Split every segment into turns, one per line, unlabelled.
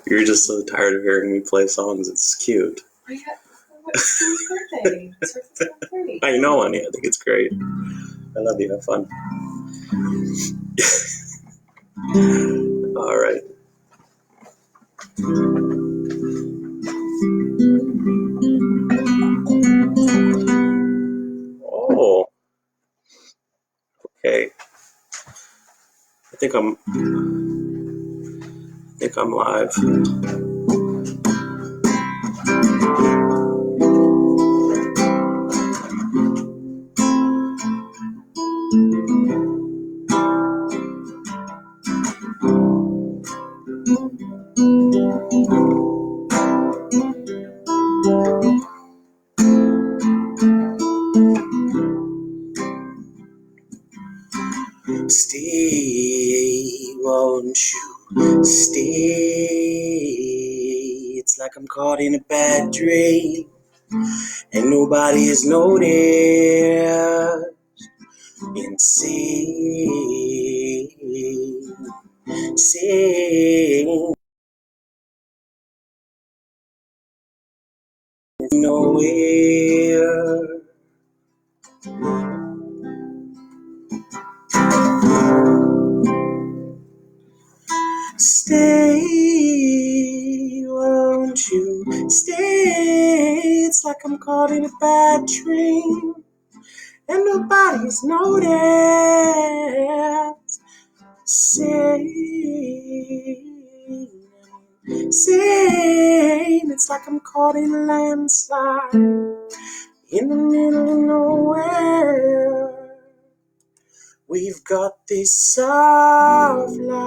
You're just so tired of hearing me play songs. It's cute.
It's his birthday. It's her 30.
I know, honey. I think it's great. I love you. Have fun. All right. Oh. Okay. I think I'm live. Stay, won't you stay? It's like I'm caught in a bad dream, and nobody has noticed. Insane, sing nowhere. Stay, won't you stay? It's like I'm caught in a bad dream, and nobody's noticed. Same, it's like I'm caught in a landslide in the middle of nowhere. We've got this soft light,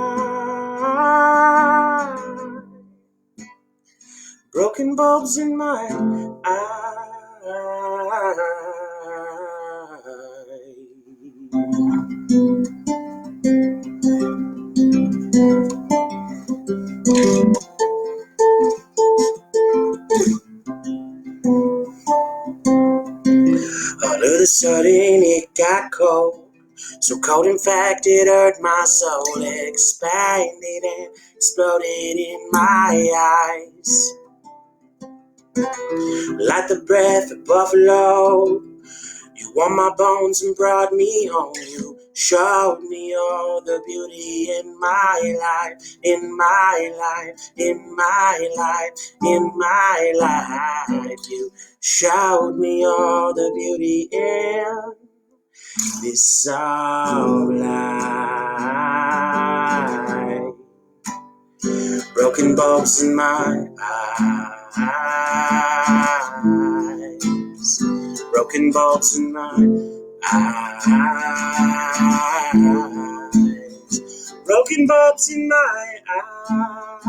broken bulbs in my eyes. All of a sudden it got cold, so cold in fact it hurt my soul. Expanded and exploded in my eyes, like the breath of buffalo. You warmed my bones and brought me home. You showed me all the beauty in my life, in my life, in my life, in my life. You showed me all the beauty in this soft light. Broken bulbs in my eyes, broken bulbs in my eyes, broken bulbs in my eyes,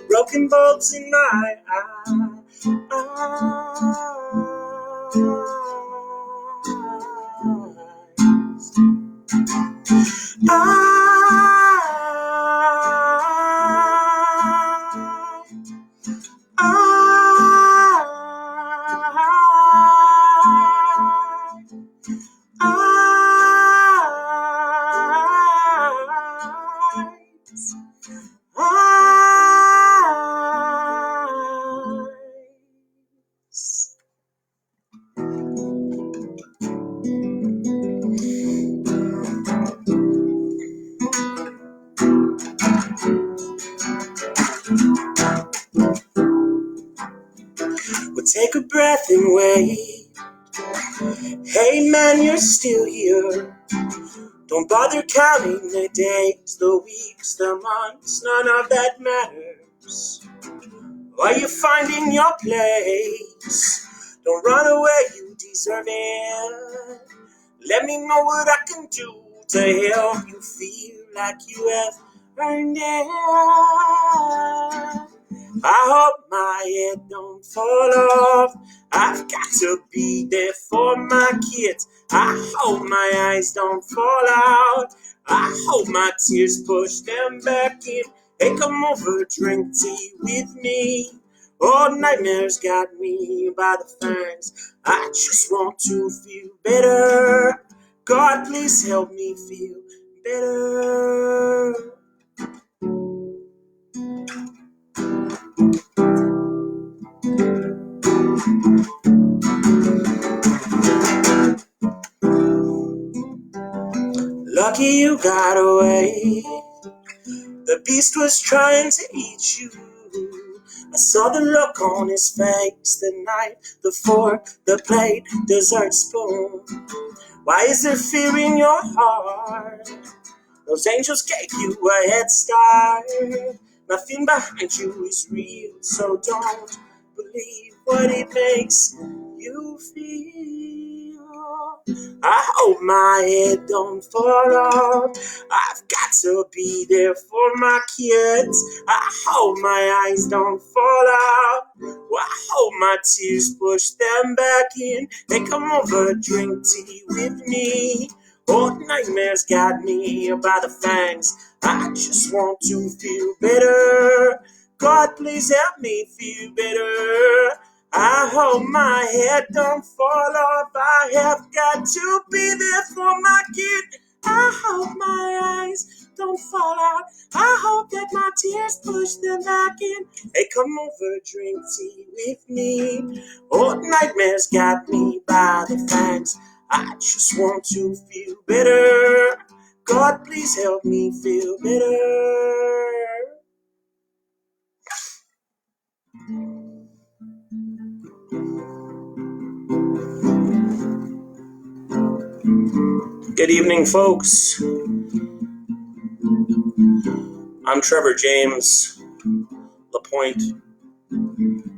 broken bulbs in my eyes. Well, take a breath and wait. Hey man, you're still here. Don't bother counting the days, the weeks, the months, none of that matters. Are you finding your place? Don't run away, you deserve it. Let me know what I can do to help you feel like you have earned it. I hope my head don't fall off. I've got to be there for my kids. I hope my eyes don't fall out. I hope my tears push them back in. Hey, come over, drink tea with me. Oh, nightmares got me by the fangs. I just want to feel better. God, please help me feel better. you got away. The beast was trying to eat you. I saw the look on his face, the knife, the fork, the plate, dessert spoon. Why is there fear in your heart? Those angels gave you a head start. Nothing behind you is real, so don't believe what it makes you feel. I hope my head don't fall off. I've got to be there for my kids. I hope my eyes don't fall out. Well, I hope my tears push them back in. Hey, come over, drink tea with me. Oh, nightmares got me by the fangs. I just want to feel better. God, please help me feel better. I hope my head don't fall off. I have got to be there for my kid. I hope my eyes don't fall out. I hope that my tears push them back in. Hey, come over, drink tea with me. Oh, nightmares got me by the fangs. I just want to feel better. God, please help me feel better. Good evening, folks. I'm Trevor James LaPointe.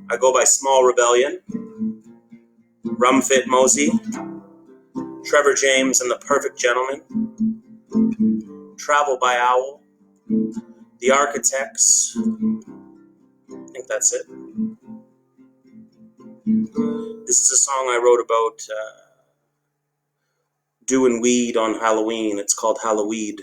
I go by Small Rebellion, Rumfit Mosey, Trevor James and the Perfect Gentleman, Travel by Owl, The Architects. I think that's it. This is a song I wrote about doing weed on Halloween. It's called Halloweed.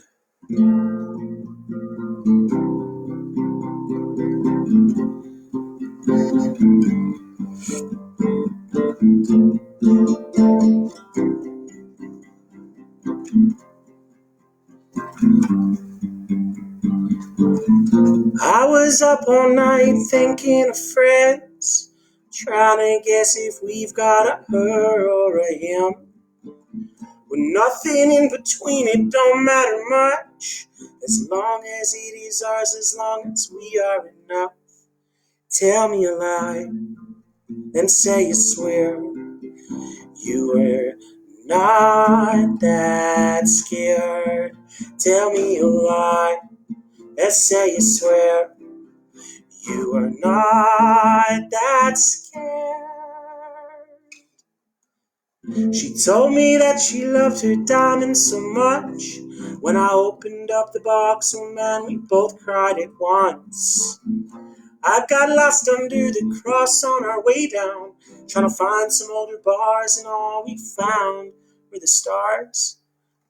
I was up all night thinking of friends, trying to guess if we've got a her or a him. With nothing in between, it don't matter much, as long as it is ours, as long as we are enough. Tell me a lie, and say you swear you were not that scared. Tell me a lie, and say you swear you are not that scared. She told me that she loved her diamonds so much. When I opened up the box, oh man, we both cried at once. I got lost under the cross on our way down, trying to find some older bars, and all we found were the stars.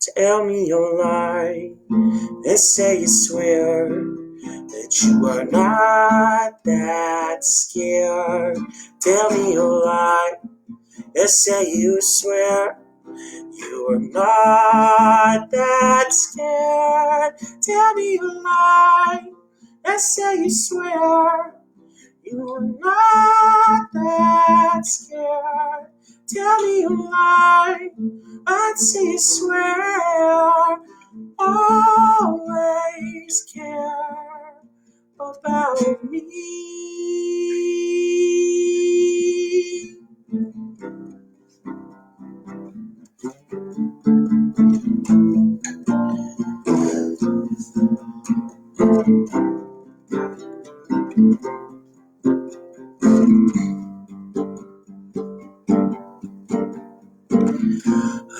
Tell me your lie, and say you swear that you are not that scared. Tell me a lie, and say you swear you are not that scared. Tell me a lie, and say you swear you are not that scared. Tell me a lie, and say you swear always care about me.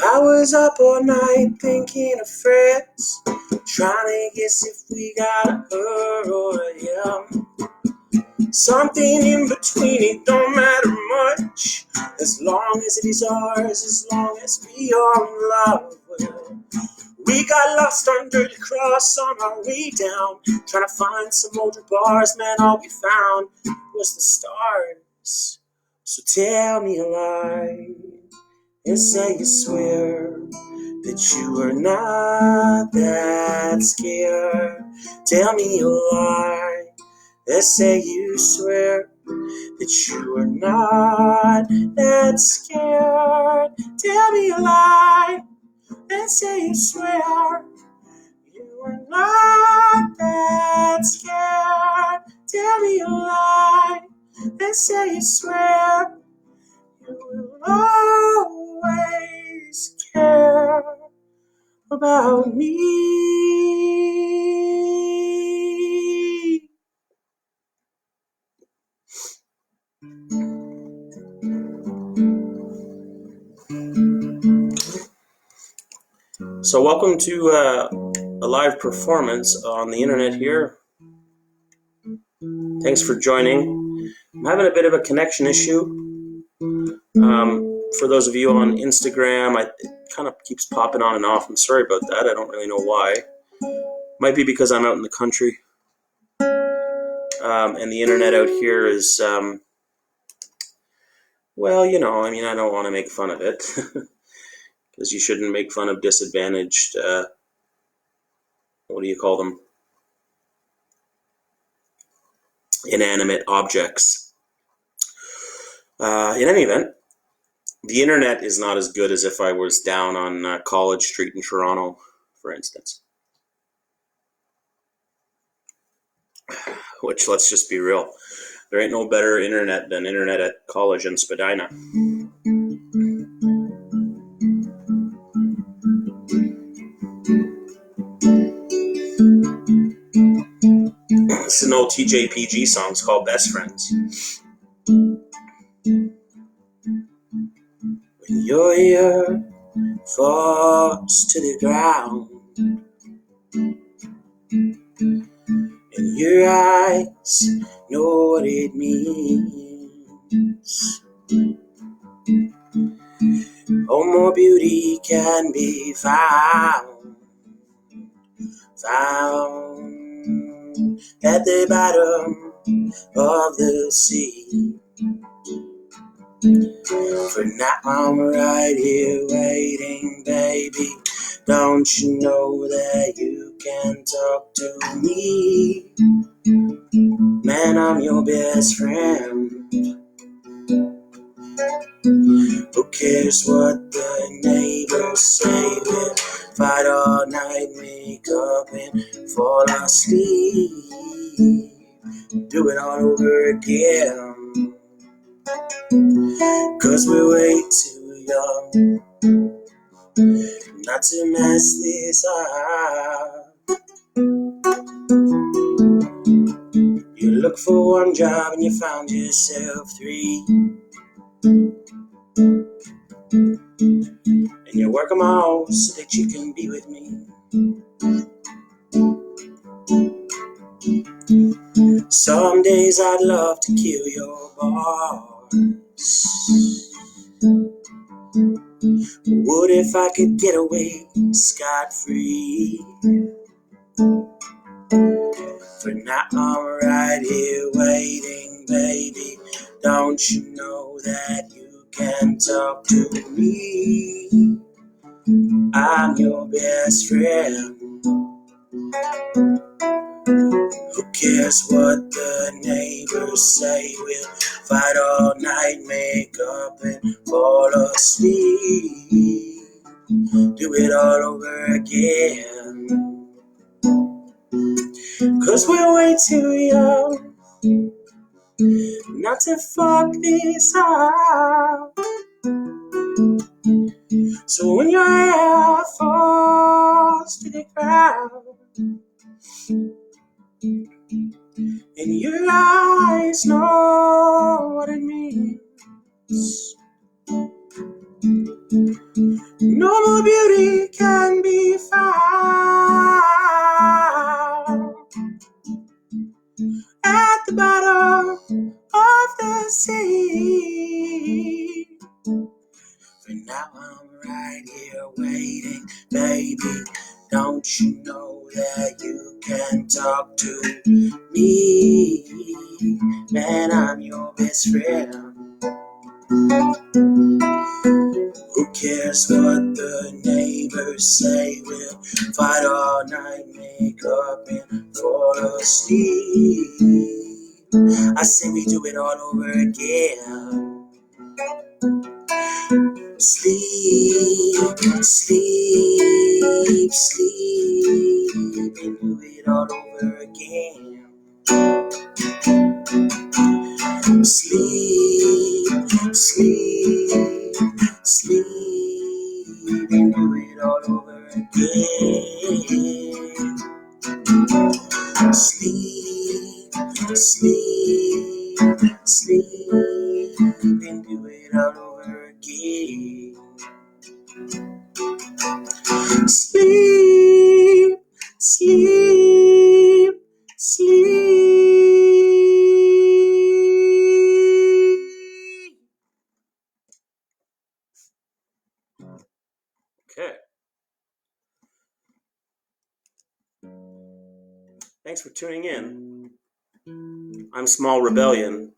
I was up all night thinking of friends, trying to guess if we got a her or a him. Something in between, it don't matter much, as long as it is ours, as long as we are in love. Well, we got lost under the cross on our way down, trying to find some older bars, man, all we found was the stars. So tell me a lie, and say you swear that you are not that scared. Tell me a lie, and say you swear that you are not that scared. Tell me a lie, and say you swear a lie. They say you swear you will always care about me. So welcome to a live performance on the internet here. Thanks for joining. I'm having a bit of a connection issue. For those of you on Instagram, it kind of keeps popping on and off. I'm sorry about that. I don't really know why. Might be because I'm out in the country. And the internet out here is, well, you know, I mean, I don't want to make fun of it. Because you shouldn't make fun of disadvantaged, what do you call them? Inanimate objects. In any event, the internet is not as good as if I was down on College Street in Toronto, for instance. Which, let's just be real, there ain't no better internet than internet at college in Spadina. It's an old TJPG song. It's called Best Friends. When your ear falls to the ground and your eyes know what it means, oh, more beauty can be found at the bottom of the sea. For now I'm right here waiting, baby. Don't you know that you can talk to me? Man, I'm your best friend. Who cares what the neighbors say? We'll fight all night, make up and fall asleep. Do it all over again. 'Cause we're way too young not to mess this up. You look for one job and you found yourself three, and you work them all so that you can be with me. Some days I'd love to kill your boss. What if I could get away scot-free? For now I'm right here waiting, baby. Don't you know that you can talk to me? I'm your best friend. Who cares what the neighbors say? We'll fight all night, make up and fall asleep. Do it all over again. 'Cause we're way too young not to fuck this up. So when your hair falls to the ground and your eyes know what it means, no more beauty can be found at the bottom of the sea. For now I'm right here waiting, baby. Don't you know that you can talk to me? Man, I'm your best friend. Who cares what the neighbors say? We'll fight all night, make up and fall asleep. I say we do it all over again. Sleep, sleep, sleep, and do it all over again. Sleep, sleep, sleep, and do it all over again. Sleep, sleep, sleep, and do it all over again. Sleep, sleep, sleep. Okay. Thanks for tuning in. I'm Small Rebellion.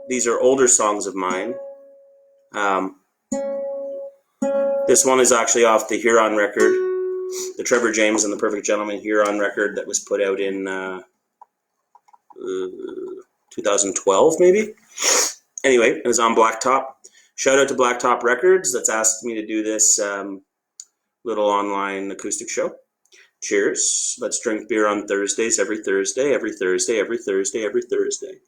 These are older songs of mine. This one is actually off the Huron record, the Trevor James and the Perfect Gentleman Huron record that was put out in 2012, maybe? Anyway, it was on Blacktop. Shout out to Blacktop Records that's asked me to do this little online acoustic show. Cheers. Let's drink beer on Thursdays, every Thursday, every Thursday, every Thursday, every Thursday.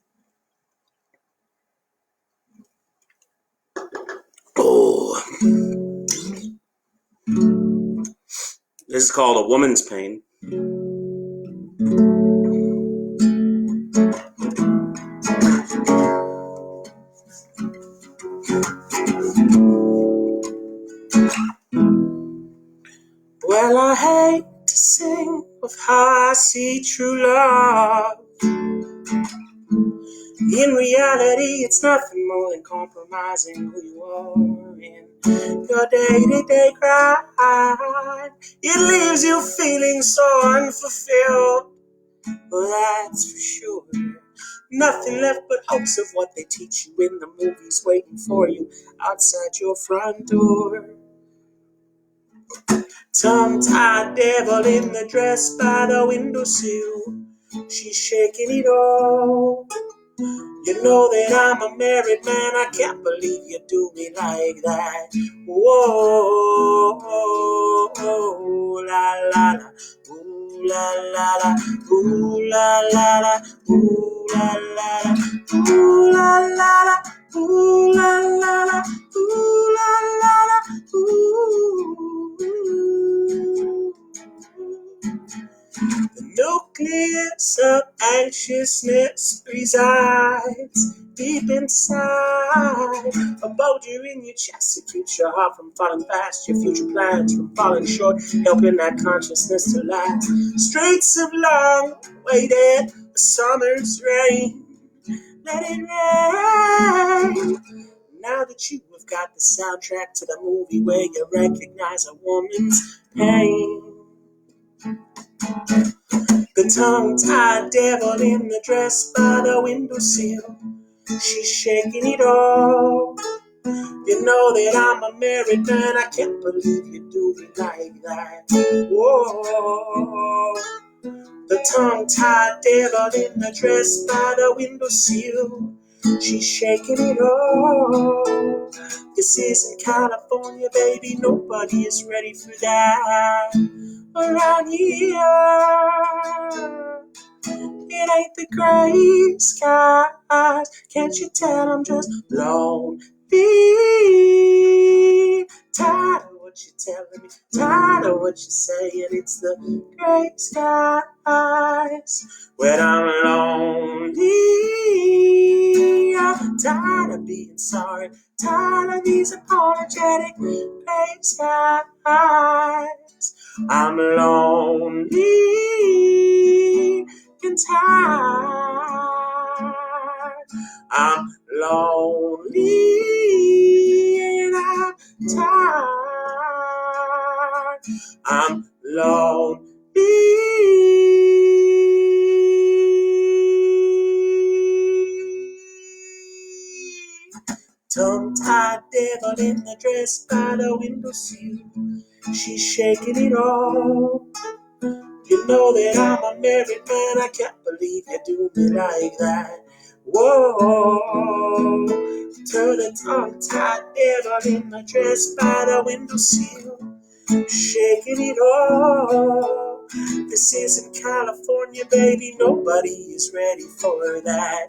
Oh. This is called A Woman's Pain. Well, I hate to sing of how I see true love. In reality, it's nothing more than compromising who you are in your day-to-day grind. It leaves you feeling so unfulfilled. Well, that's for sure. Nothing left but hopes of what they teach you in the movies waiting for you outside your front door. Tongue-tied devil in the dress by the windowsill. She's shaking it off. You know that I'm a married man. I can't believe you do me like that. Whoa, oh, oh, la la la, ooh la la la, ooh la la la, ooh la la la, ooh la la la, ooh la la la, ooh la la la, ooh. The nucleus of anxiousness resides deep inside. A bulger in your chest, it keeps your heart from falling fast, your future plans from falling short, helping that consciousness to last. Streets of long waited for summer's rain. Let it rain. Now that you have got the soundtrack to the movie where you recognize a woman's pain. The tongue-tied devil in the dress by the windowsill. She's shaking it off. You know that I'm a married man. I can't believe you do me like that. Whoa. The tongue-tied devil in the dress by the windowsill. She's shaking it off. This isn't California, baby. Nobody is ready for that around here. It ain't the gray skies. Can't you tell I'm just lonely? Tired of what you're telling me, tired of what you're saying. It's the gray skies when I'm lonely. I'm tired of being sorry, tired of these apologetic gray skies. I'm lonely and tired. I'm lonely and I'm tired. I'm lonely. Tongue-tied devil in the dress by the windowsill. She's shaking it off. You know that I'm a married man. I can't believe you do me like that. Whoa. To the tongue-tied devil in the dress by the windowsill. Shaking it off. This races in California, baby, nobody is ready for that.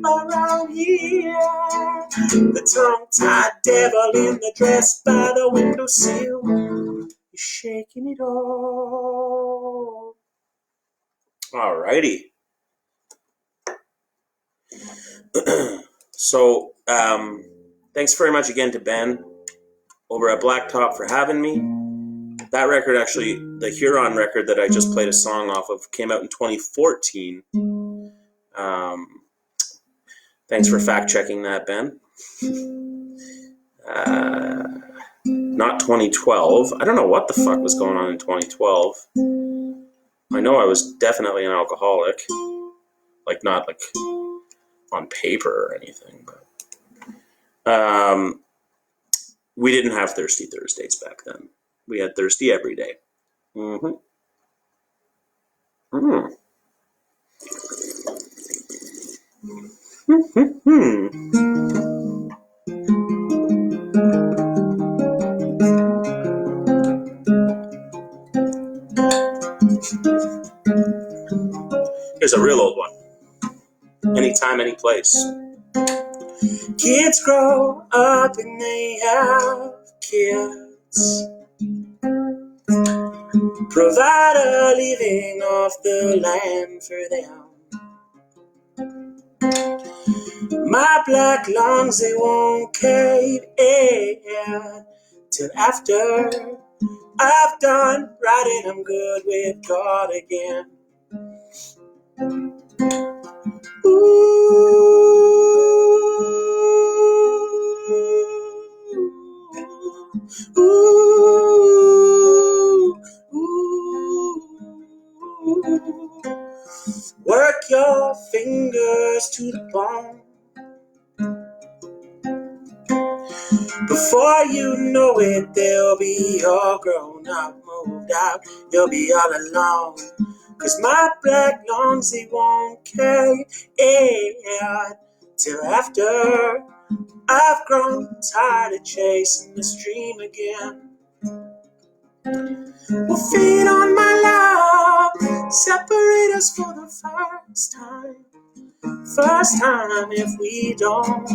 Around here, the tongue-tied devil in the dress by the windowsill is shaking it off. Alrighty. So, thanks very much again to Ben over at Blacktop for having me. That record, actually, the Huron record that I just played a song off of, came out in 2014. Thanks for fact-checking that, Ben. Not 2012. I don't know what the fuck was going on in 2012. I know I was definitely an alcoholic. Like, not like on paper or anything, but we didn't have Thirsty Thursdays back then. We had Thirsty every day. Here's a real old one. Anytime, any place. Kids grow up and they have kids. Provide a living off the land for them. My black lungs, they won't cave in till after I've done right and I'm good with God again. Work your fingers to the bone. Before you know it, they'll be all grown up, moved out, you'll be all alone. 'Cause my black lungs, they won't cave in till after I've grown tired of chasing this dream again. We'll feed on my love, separate us for the first time. First time if we don't.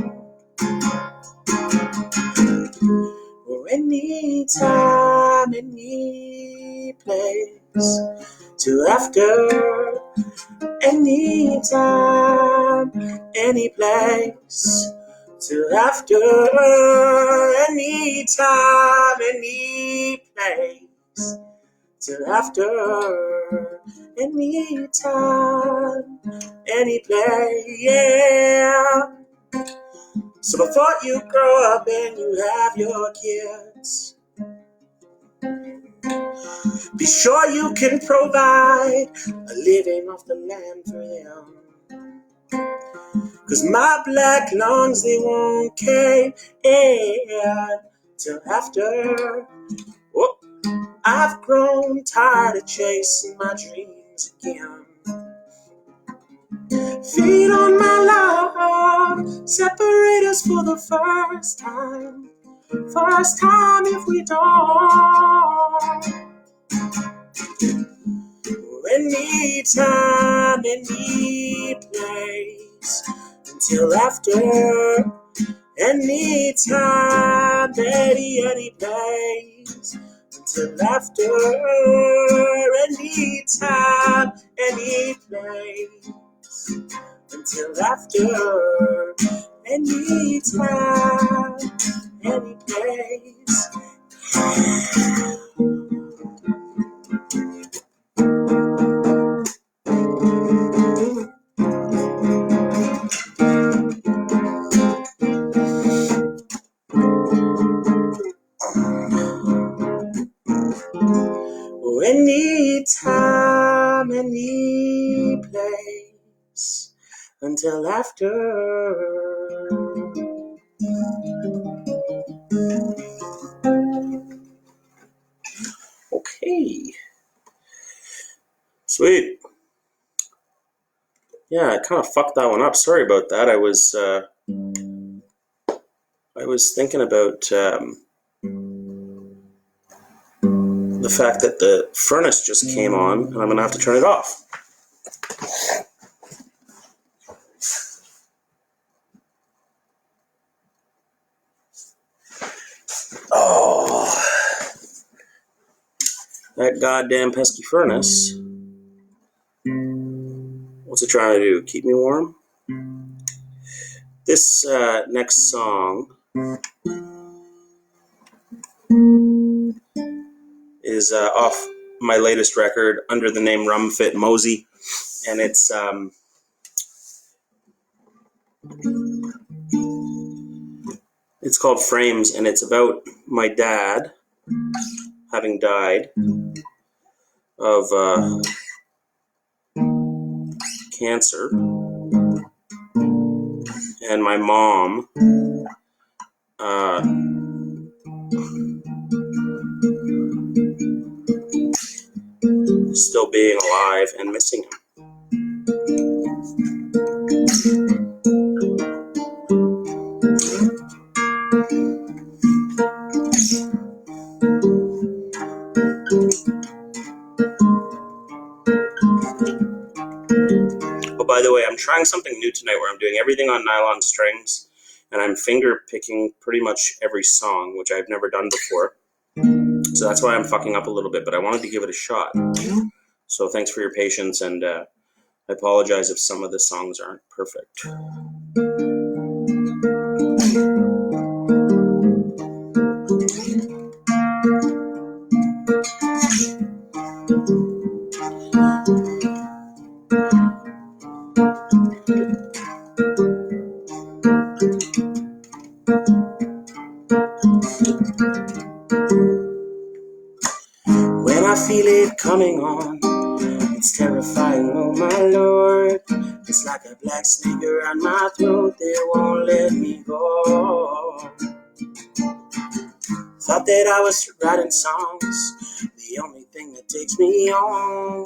Or any time, any place. Till after, any time, any place. Till after, any time, any place. Till after, any time, any place, yeah. So before you grow up and you have your kids, be sure you can provide a living off the land for them. 'Cause my black lungs, they won't cave in till after I've grown tired of chasing my dreams again. Feed on my love, separate us for the first time. First time if we don't. Any time, any place. Until after. Any time, any place. Until after. Any time, any place. Until after, any time, any place. Any time, any place. Until after. Okay. Sweet. Yeah, I kind of fucked that one up. Sorry about that. I was thinking about the fact that the furnace just came on and I'm going to have to turn it off. Oh, that goddamn pesky furnace. What's it trying to do? Keep me warm? This next song is off my latest record under the name Rum Fit Mosey, and it's called Frames, and it's about my dad having died of cancer, and my mom still being alive and missing him. Oh, by the way, I'm trying something new tonight where I'm doing everything on nylon strings, and I'm finger picking pretty much every song, which I've never done before. So that's why I'm fucking up a little bit, but I wanted to give it a shot. So thanks for your patience, and I apologize if some of the songs aren't perfect. When I feel it coming on, it's terrifying, oh my lord. It's like a black snake around my throat, they won't let me go. Thought that I was writing songs, the only thing that takes me on.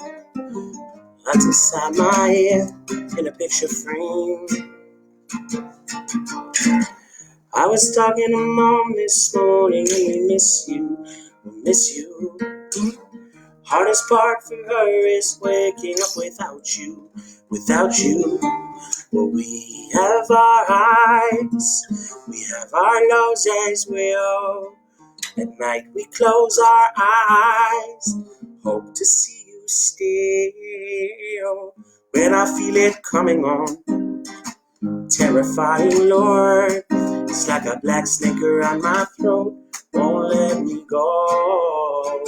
That's inside my head, in a picture frame. I was talking to Mom this morning, and we miss you. Hardest part for her is waking up without you. Well, we have our highs, we have our lows as well. At night we close our eyes, hope to see you still. When I feel it coming on, terrifying, Lord. It's like a black snake around my throat, won't let me go.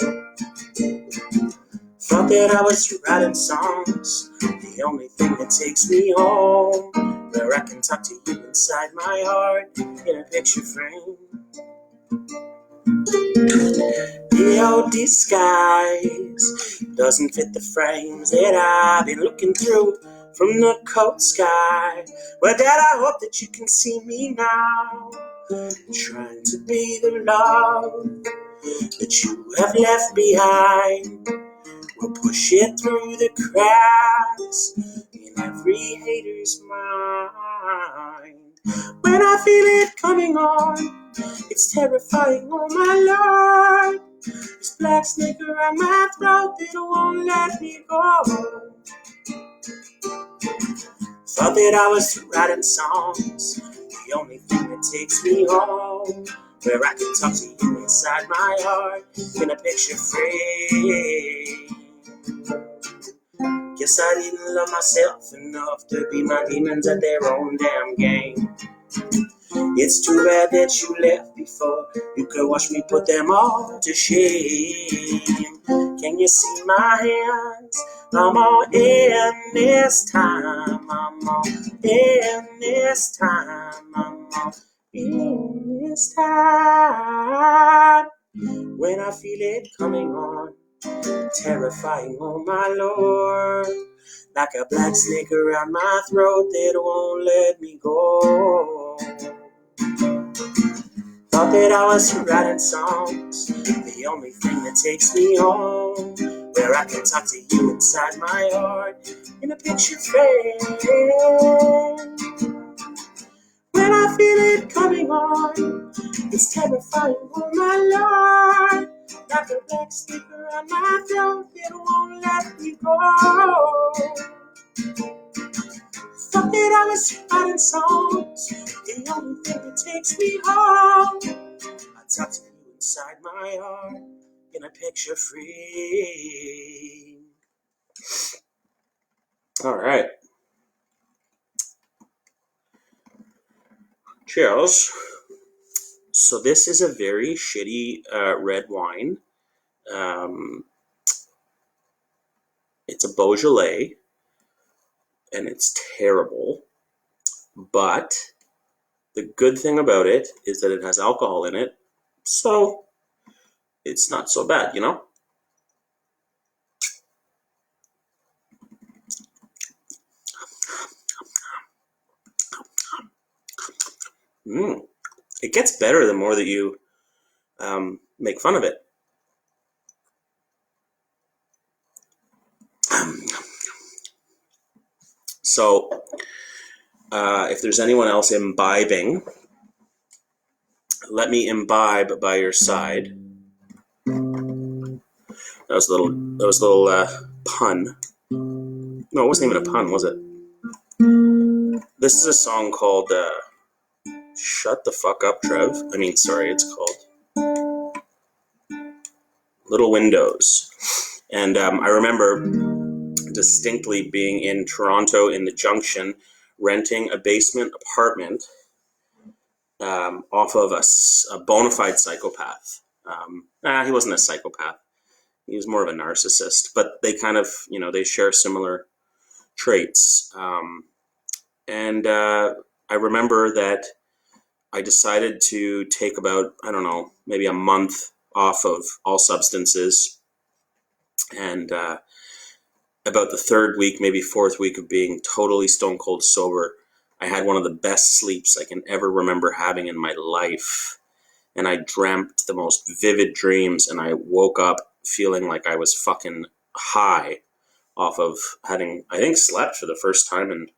Thought that I was writing songs, the only thing that takes me home, where I can talk to you inside my heart, in a picture frame. The old disguise doesn't fit the frames that I've been looking through from the cold sky. Well, Dad, I hope that you can see me now, trying to be the love that you have left behind. We'll push it through the cracks in every hater's mind. When I feel it coming on, it's terrifying, oh my Lord. This black snake around my throat, they won't let me go. Thought that I was writing songs, the only thing that takes me home, where I can talk to you inside my heart, in a picture frame. Guess I didn't love myself enough to be my demons at their own damn game. It's too bad that you left before you could watch me put them all to shame. Can you see my hands? I'm all in this time. I'm all in this time. I'm all in this time. When I feel it coming on, terrifying, oh my Lord. Like a black snake around my throat that won't let me go. Thought that I was writing songs, the only thing that takes me home, where I can talk to you inside my heart, in a picture frame. When I I feel it coming on. It's terrifying, oh my Lord. Like a black sticker on my throat, it won't let me go. Thought that I was writing songs, the only thing that takes me home. I talk to you inside my heart, in a picture frame. All right. Cheers. So this is a very shitty red wine. It's a Beaujolais, and it's terrible. But the good thing about it is that it has alcohol in it, so it's not so bad, you know? It gets better the more that you make fun of it. So, if there's anyone else imbibing, let me imbibe by your side. That was a little pun. No, it wasn't even a pun, was it? This is a song called Shut the Fuck Up, Trev. It's called Little Windows. And I remember distinctly being in Toronto in the Junction, renting a basement apartment off of a bona fide psychopath. He wasn't a psychopath. He was more of a narcissist, but they kind of, they share similar traits. And I remember that I decided to take about, maybe a month off of all substances. And about the third week, maybe fourth week of being totally stone cold sober, I had one of the best sleeps I can ever remember having in my life. And I dreamt the most vivid dreams, and I woke up feeling like I was fucking high off of having, I think, slept for the first time in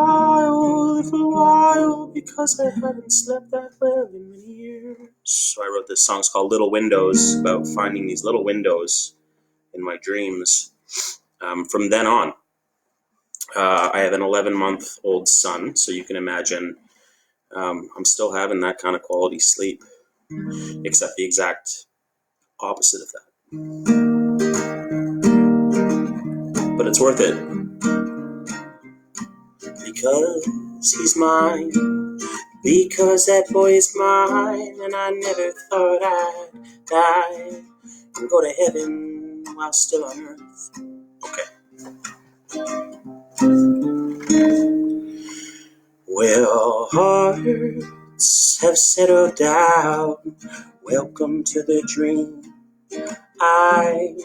little while, because I hadn't slept that well in many years. So I wrote this song. It's called Little Windows, about finding these little windows in my dreams. From then on, I have an 11-month-old son, so you can imagine I'm still having that kind of quality sleep, except the exact opposite of that. But it's worth it. Because he's mine. Because that boy is mine. And I never thought I'd die and go to heaven while still on earth. Okay. Well, hearts have settled down. Welcome to the dream. I'm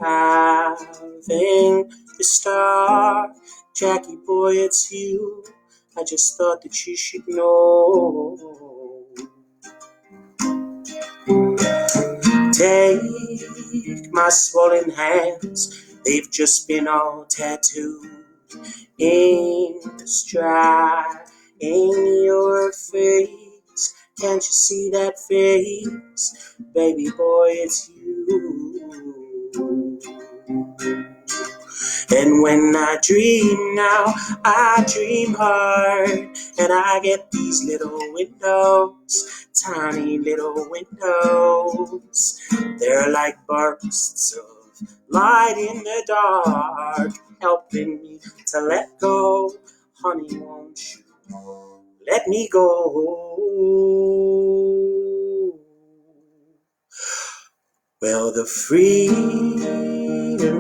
having to start. Jackie boy, it's you. I just thought that you should know. Take my swollen hands, they've just been all tattooed. Ink's dry in your face. Can't you see that face? Baby boy, it's you. And when I dream now, I dream hard. And I get these little windows, tiny little windows. They're like bursts of light in the dark, helping me to let go. Honey, won't you let me go? Well, the freedom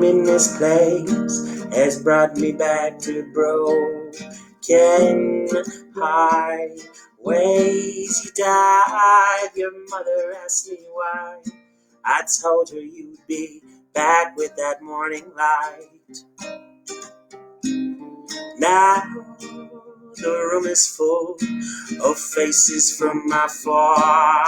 in this place has brought me back to broken highways. You died, your mother asked me why. I told her you'd be back with that morning light. Now the room is full of faces from my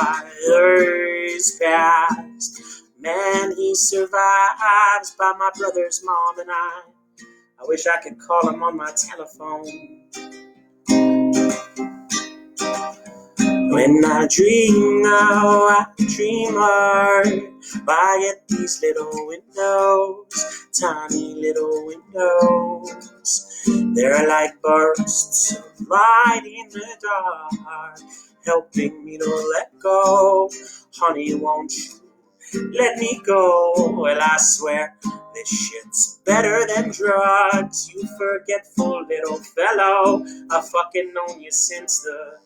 father's past. Man, he survives by my brother's mom and I I wish I could call him on my telephone. When I dream now, I dream hard. I get these little windows, tiny little windows. They're like bursts of light in the dark, helping me to let go. Honey, won't you let me go? Well, I swear this shit's better than drugs. You forgetful little fellow, I've fucking known you since the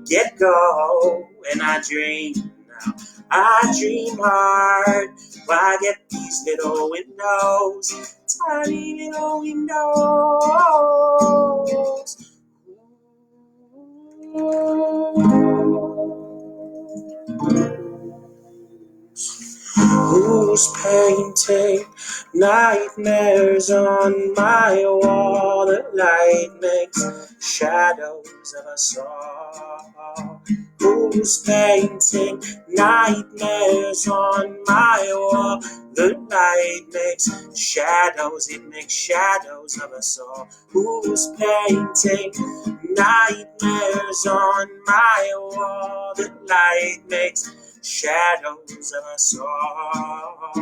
get-go. And I dream now, I dream hard. I get these little windows, tiny little windows. Who's painting nightmares on my wall? The light makes shadows of us all. Who's painting nightmares on my wall? The light makes shadows, it makes shadows of us all. Who's painting nightmares on my wall? The light makes shadows of us all.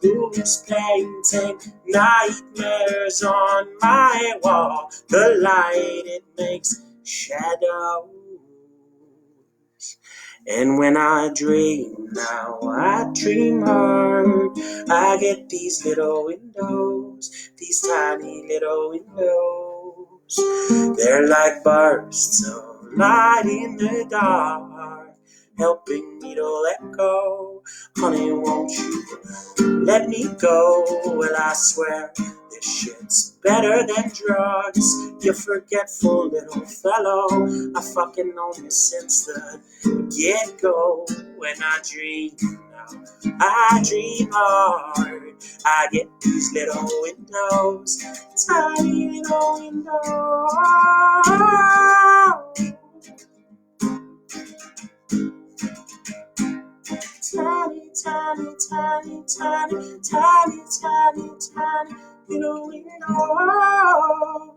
Who's painting nightmares on my wall? The light, it makes shadows. And when I dream now, I dream hard. I get these little windows, these tiny little windows. They're like bursts of light in the dark, helping me to let go. Honey, won't you let me go? Well, I swear this shit's better than drugs. You forgetful little fellow, I fucking known you since the get-go. When I dream now, I dream hard. I get these little windows, tiny little windows. Tiny, tiny, tiny, tiny, tiny, tiny, tiny little window.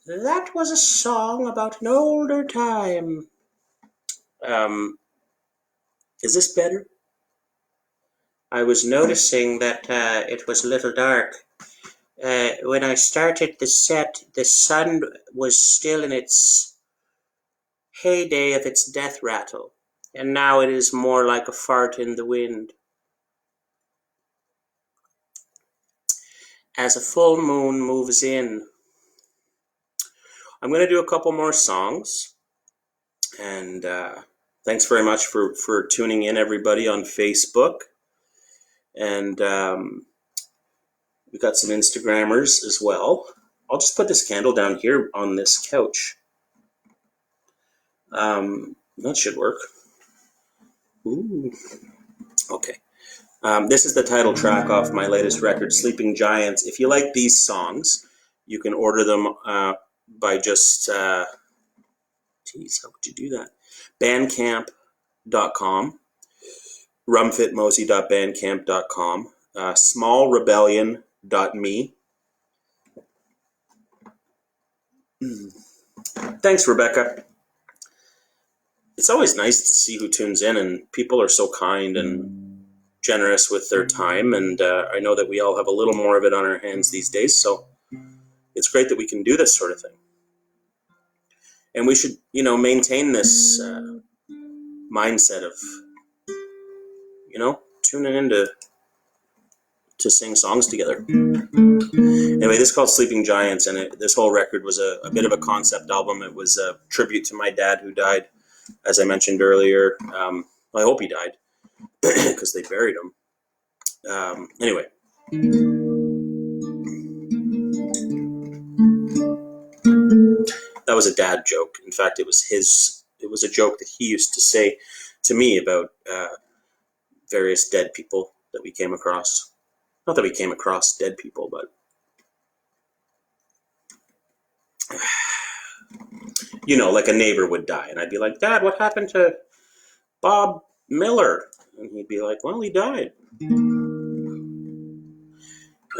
That was a song about an older time. Is this better? I was noticing that it was a little dark. When I started the set, the sun was still in its heyday of its death rattle, and now it is more like a fart in the wind. As a full moon moves in, I'm going to do a couple more songs, and thanks very much for tuning in, everybody, on Facebook, and we got some Instagrammers as well. I'll just put this candle down here on this couch. That should work. Ooh. Okay. This is the title track off my latest record, Sleeping Giants. If you like these songs, you can order them by just, how would you do that? Bandcamp.com, rumfitmosey.bandcamp.com, smallrebellion.me. Thanks, Rebecca. It's always nice to see who tunes in, and people are so kind and generous with their time, and I know that we all have a little more of it on our hands these days, so it's great that we can do this sort of thing. And we should, maintain this mindset of, tuning in to sing songs together. Anyway, this is called Sleeping Giants, and this whole record was a bit of a concept album. It was a tribute to my dad, who died, as I mentioned earlier. I hope he died, because they buried him. Anyway. That was a dad joke. In fact, it was a joke that he used to say to me about various dead people that we came across. Not that we came across dead people, but like a neighbor would die, and I'd be like, Dad, what happened to Bob Miller. And he'd be like, well, he died. And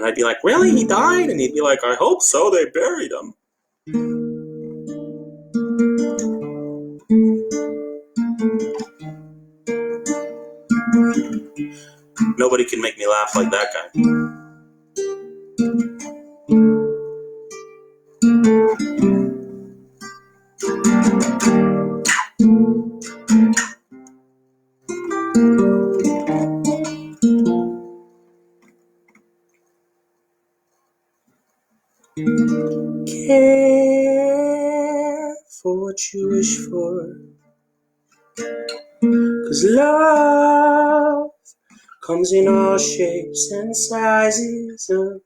I'd be like, really? He died? And he'd be like, I hope so. They buried him. Nobody can make me laugh like that guy. Care for what you wish for, 'cause love comes in all shapes and sizes of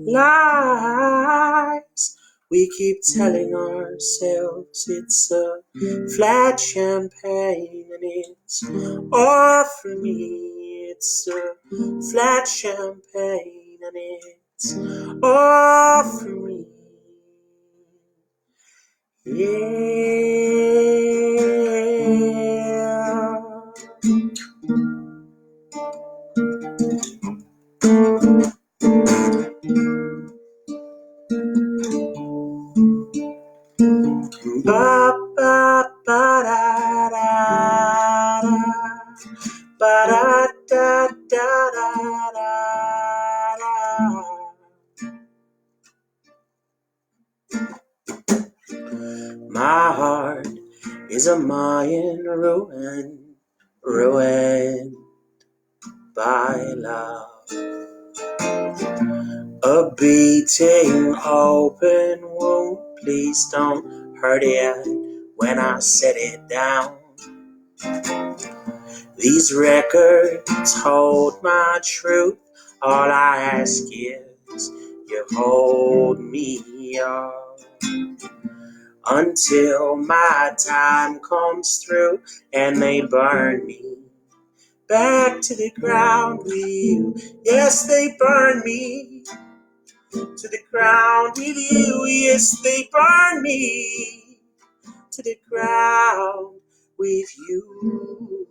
lies. We keep telling ourselves it's a flat champagne, and it's all for me. It's a flat champagne, and it's all for me. Yeah. Ba ba ba da da da, ba da da da da da da. My heart is a Mayan ruin, ruined by love. A beating open wound, please don't hurt it when I set it down. These records hold my truth, all I ask is you hold me up until my time comes through and they burn me back to the ground with you. Yes, they burn me to the ground with you. Yes, they burn me to the ground with you.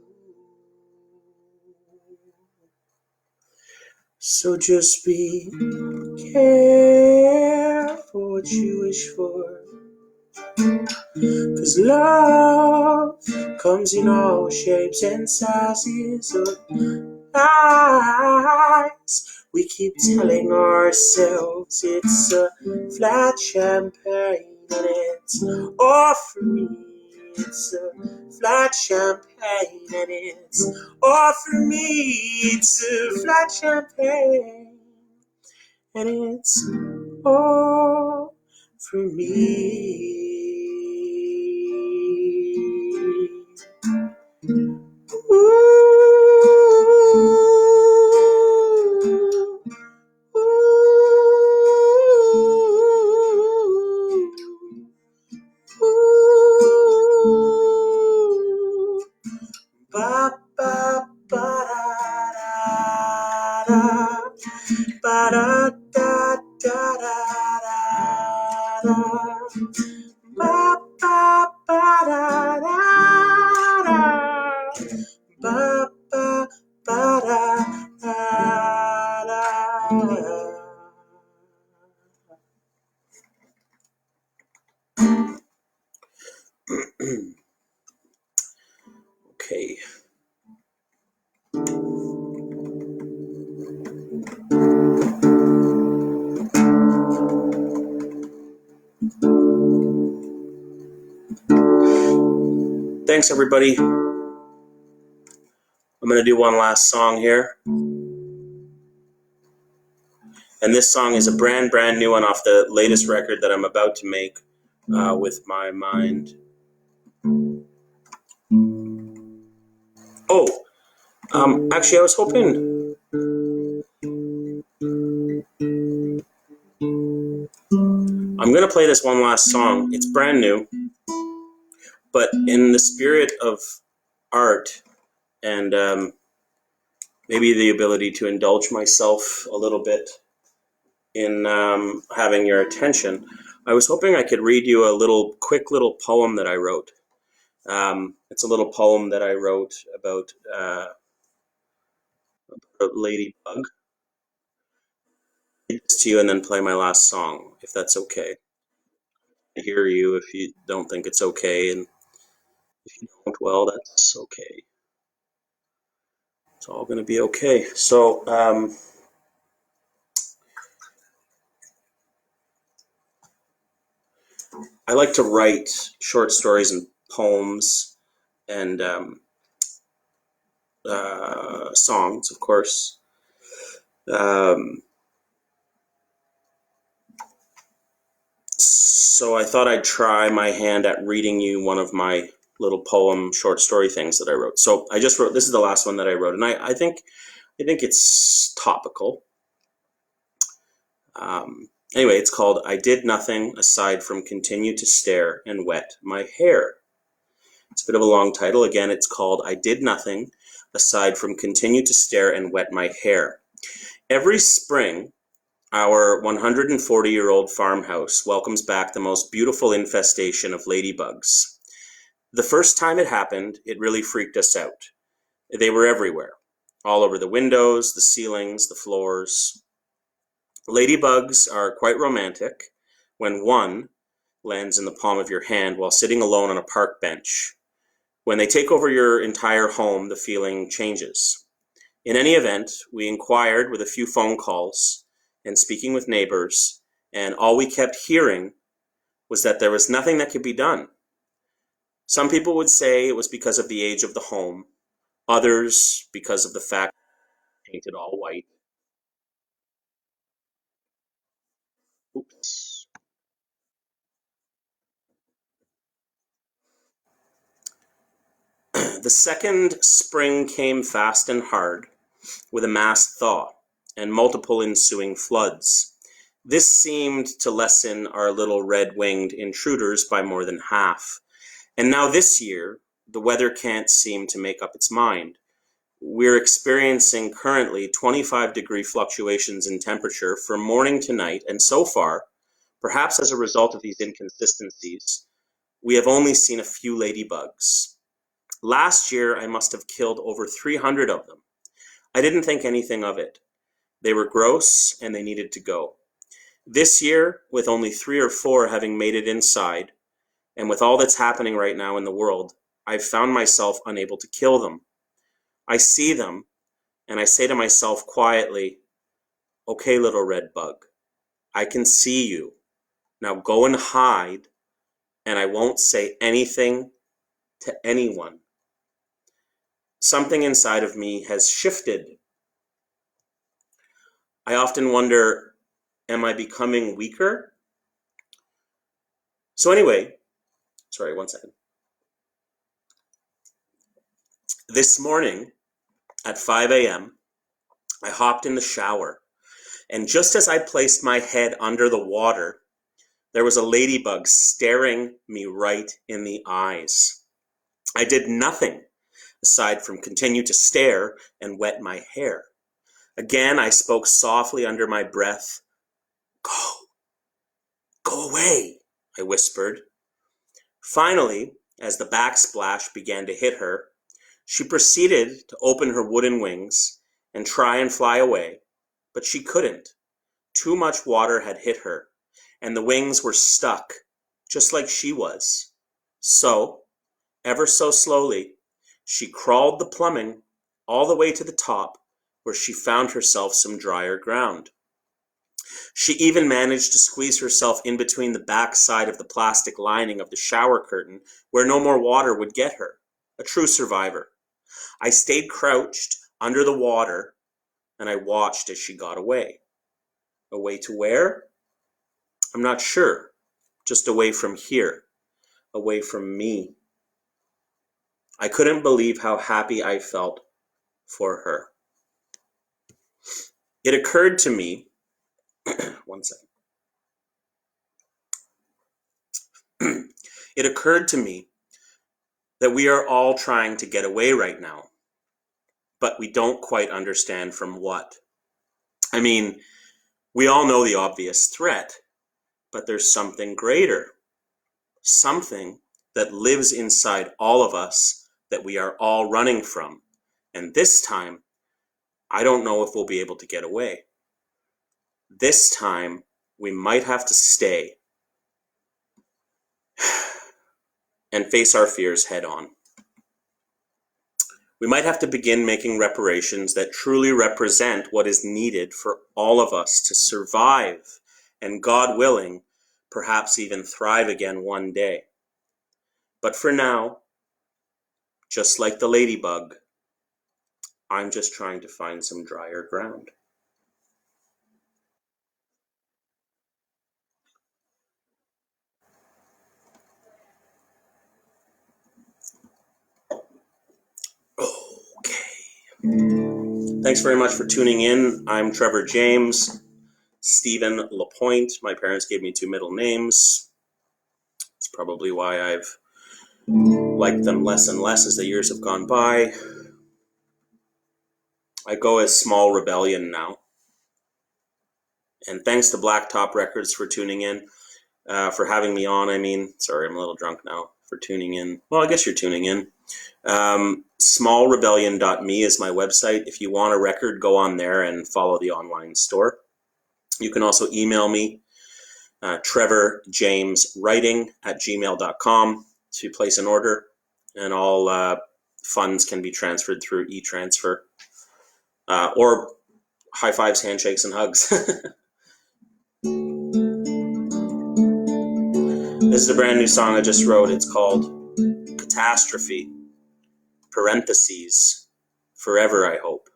So just be careful what you wish for, 'cause love comes in all shapes and sizes of lies. We keep telling ourselves it's a flat champagne, and it's all for me. It's a flat champagne, and it's all for me. It's a flat champagne, and it's all for me. Ba ba ba da da ba da da da da da ba ba ba da da ba ba ba da da. Okay. Thanks, everybody. I'm going to do one last song here. And this song is a brand new one off the latest record that I'm about to make with my mind. Oh, actually, I was hoping... I'm going to play this one last song. It's brand new. But in the spirit of art and maybe the ability to indulge myself a little bit in having your attention, I was hoping I could read you a quick little poem that I wrote. It's a little poem that I wrote about a ladybug. Read this to you and then play my last song, if that's okay. I hear you if you don't think it's okay, and if you don't, well, that's okay. It's all going to be okay. So, I like to write short stories and poems and songs, of course. Um, so I thought I'd try my hand at reading you one of my little poem short story things that I wrote. So I just wrote, this is the last one that I wrote, and I think it's topical. Anyway, it's called I Did Nothing Aside from Continue to Stare and Wet My Hair. It's a bit of a long title. Again, it's called I Did Nothing Aside from Continue to Stare and Wet My Hair. Every spring, our 140-year-old farmhouse welcomes back the most beautiful infestation of ladybugs. The first time it happened, it really freaked us out. They were everywhere, all over the windows, the ceilings, the floors. Ladybugs are quite romantic when one lands in the palm of your hand while sitting alone on a park bench. When they take over your entire home, the feeling changes. In any event, we inquired with a few phone calls and speaking with neighbors, and all we kept hearing was that there was nothing that could be done. Some people would say it was because of the age of the home, others because of the fact it was painted all white. Oops. The second spring came fast and hard, with a mass thaw and multiple ensuing floods. This seemed to lessen our little red-winged intruders by more than half. And now this year, the weather can't seem to make up its mind. We're experiencing currently 25-degree fluctuations in temperature from morning to night, and so far, perhaps as a result of these inconsistencies, we have only seen a few ladybugs. Last year, I must have killed over 300 of them. I didn't think anything of it. They were gross and they needed to go. This year, with only 3 or 4 having made it inside, and with all that's happening right now in the world, I've found myself unable to kill them. I see them, and I say to myself quietly, okay, little red bug, I can see you. Now go and hide, and I won't say anything to anyone. Something inside of me has shifted. I often wonder, am I becoming weaker? So anyway, sorry, one second. This morning at 5 a.m., I hopped in the shower, and just as I placed my head under the water, there was a ladybug staring me right in the eyes. I did nothing aside from continue to stare and wet my hair. Again, I spoke softly under my breath. Go away, I whispered. Finally, as the backsplash began to hit her, she proceeded to open her wooden wings and try and fly away, but she couldn't. Too much water had hit her, and the wings were stuck, just like she was. So, ever so slowly, she crawled the plumbing all the way to the top, where she found herself some drier ground. She even managed to squeeze herself in between the back side of the plastic lining of the shower curtain, where no more water would get her. A true survivor. I stayed crouched under the water, and I watched as she got away. Away to where? I'm not sure. Just away from here. Away from me. I couldn't believe how happy I felt for her. It occurred to me, one second. It occurred to me that we are all trying to get away right now, but we don't quite understand from what. I mean, we all know the obvious threat, but there's something greater, something that lives inside all of us that we are all running from. And this time, I don't know if we'll be able to get away. This time, we might have to stay and face our fears head on. We might have to begin making reparations that truly represent what is needed for all of us to survive and, God willing, perhaps even thrive again one day. But for now, just like the ladybug, I'm just trying to find some drier ground. Okay. Thanks very much for tuning in. I'm Trevor James. Stephen LaPointe. My parents gave me 2 middle names. It's probably why I've liked them less and less as the years have gone by. I go as Small Rebellion now. And thanks to Blacktop Records for tuning in, for having me on. Sorry, I'm a little drunk now, for tuning in. Well, I guess you're tuning in. Smallrebellion.me is my website. If you want a record, go on there and follow the online store. You can also email me, trevorjameswriting@gmail.com to place an order, and all funds can be transferred through e-transfer, or high fives, handshakes, and hugs. This is a brand new song I just wrote. It's called Catastrophe, parentheses, Forever I Hope.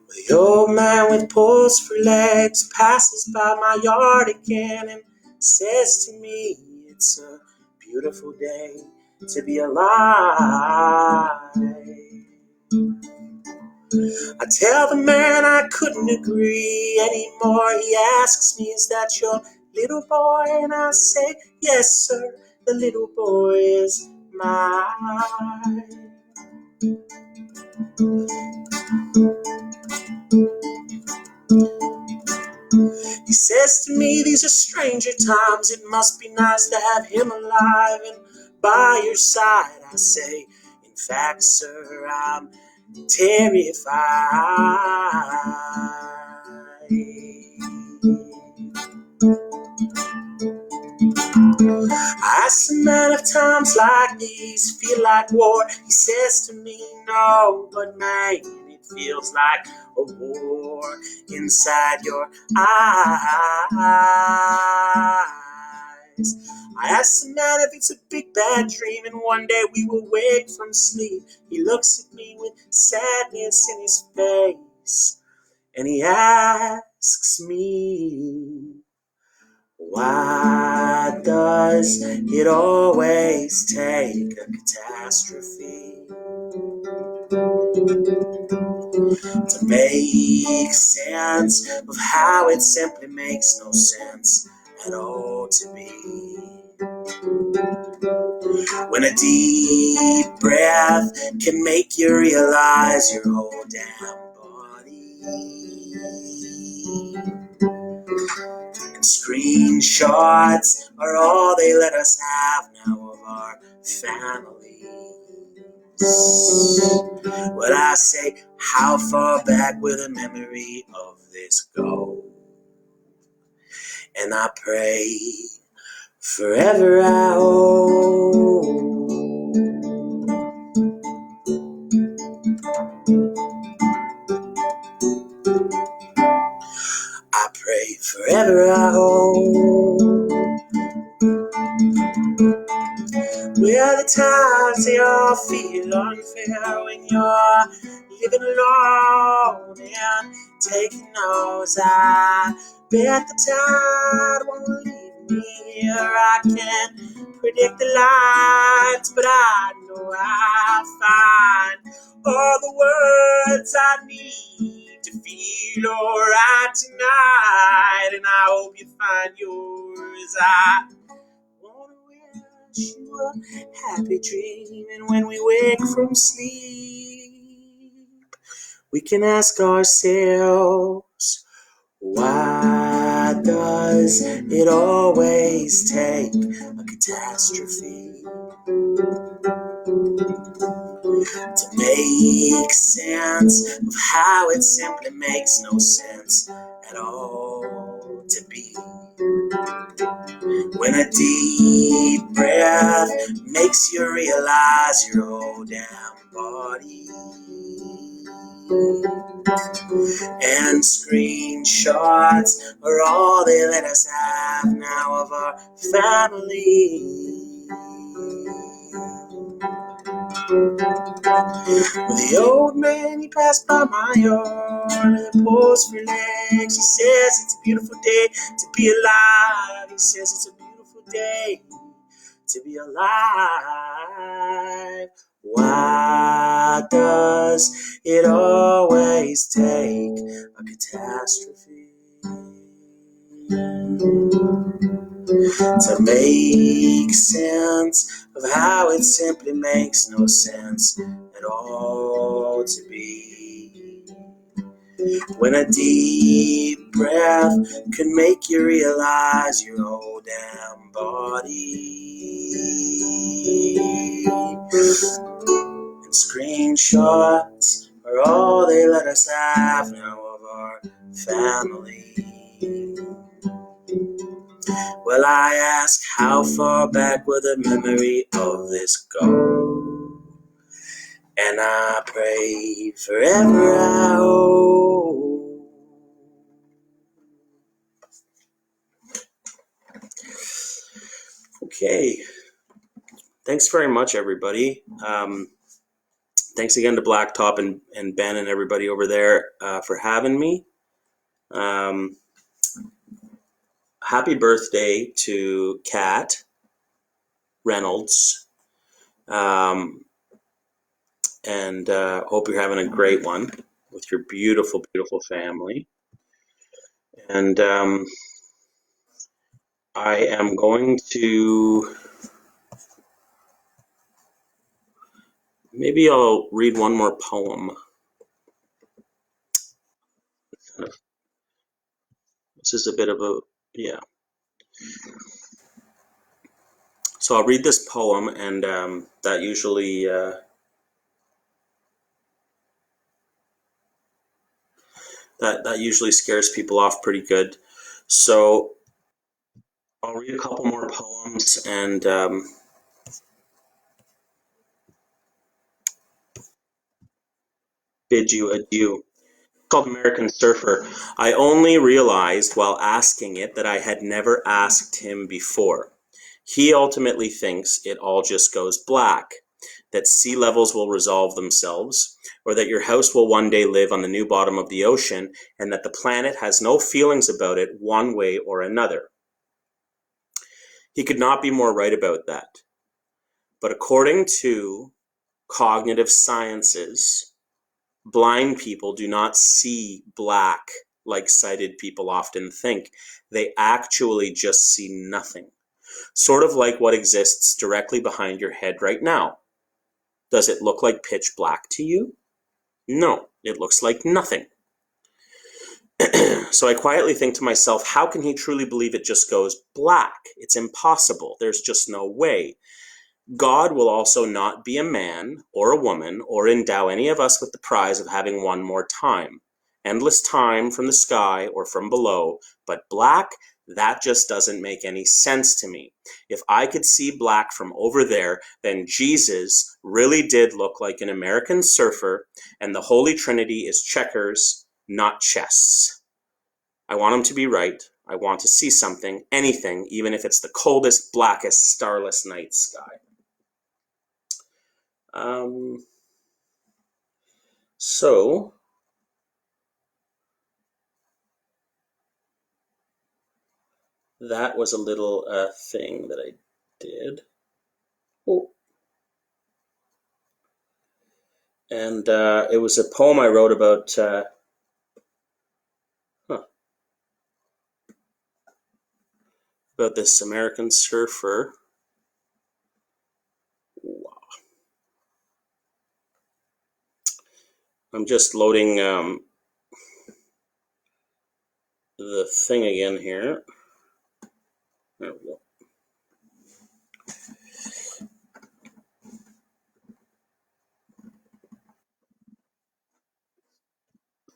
The old man with paws for legs passes by my yard again and says to me, it's a beautiful day to be alive. I tell the man I couldn't agree anymore. He asks me, is that your little boy? And I say, yes, sir, the little boy is mine. He says to me, these are stranger times. It must be nice to have him alive and by your side. I say, in fact, sir, I'm terrified. I ask the man if times like these feel like war. He says to me, no, but man, it feels like a war inside your eyes. I ask the man if it's a big bad dream and one day we will wake from sleep. He looks at me with sadness in his face and he asks me, why does it always take a catastrophe to make sense of how it simply makes no sense at all to me? When a deep breath can make you realize your whole damn body. And screenshots are all they let us have now of our families. But I say, how far back will the memory of this go? And I pray, forever I hope. I pray, forever I hope. Well, the times they all feel unfair when you're living alone and taking notes. I bet the tide won't leave me here. I can't predict the lines, but I know I'll find all the words I need to feel alright tonight, and I hope you find yours. I wanna wish you a happy dream, and when we wake from sleep, we can ask ourselves, why does it always take a catastrophe to make sense of how it simply makes no sense at all to be? When a deep breath makes you realize your whole damn body, and screenshots are all they let us have now of our family. The old man, he passed by my yard and paused for legs. He says it's a beautiful day to be alive. He says it's a beautiful day to be alive. Why does it always take a catastrophe to make sense of how it simply makes no sense at all to be? When a deep breath can make you realize your whole damn body. And screenshots are all they let us have now of our family. Well, I ask, how far back will the memory of this go? And I pray forever I hope. Okay. Thanks very much, everybody. Thanks again to Blacktop and Ben and everybody over there for having me. Happy birthday to Kat Reynolds. And hope you're having a great one with your beautiful, beautiful family. And I am going to, maybe I'll read one more poem. This is a bit of a, yeah. So I'll read this poem, and that usually that usually scares people off pretty good. So I'll read a couple more poems and bid you adieu. It's called American Surfer. I only realized while asking it that I had never asked him before. He ultimately thinks it all just goes black, that sea levels will resolve themselves, or that your house will one day live on the new bottom of the ocean, and that the planet has no feelings about it one way or another. He could not be more right about that. But according to cognitive sciences, blind people do not see black like sighted people often think. They actually just see nothing. Sort of like what exists directly behind your head right now. Does it look like pitch black to you? No, it looks like nothing. So I quietly think to myself, how can he truly believe it just goes black? It's impossible. There's just no way. God will also not be a man or a woman or endow any of us with the prize of having one more time. Endless time from the sky or from below, but black, that just doesn't make any sense to me. If I could see black from over there, then Jesus really did look like an American surfer, and the Holy Trinity is checkers, not chess. I want him to be right. I want to see something, anything, even if it's the coldest, blackest, starless night sky. So that was a little thing that I did. Oh. And it was a poem I wrote about about this American surfer. Wow. I'm just loading the thing again here. There we go.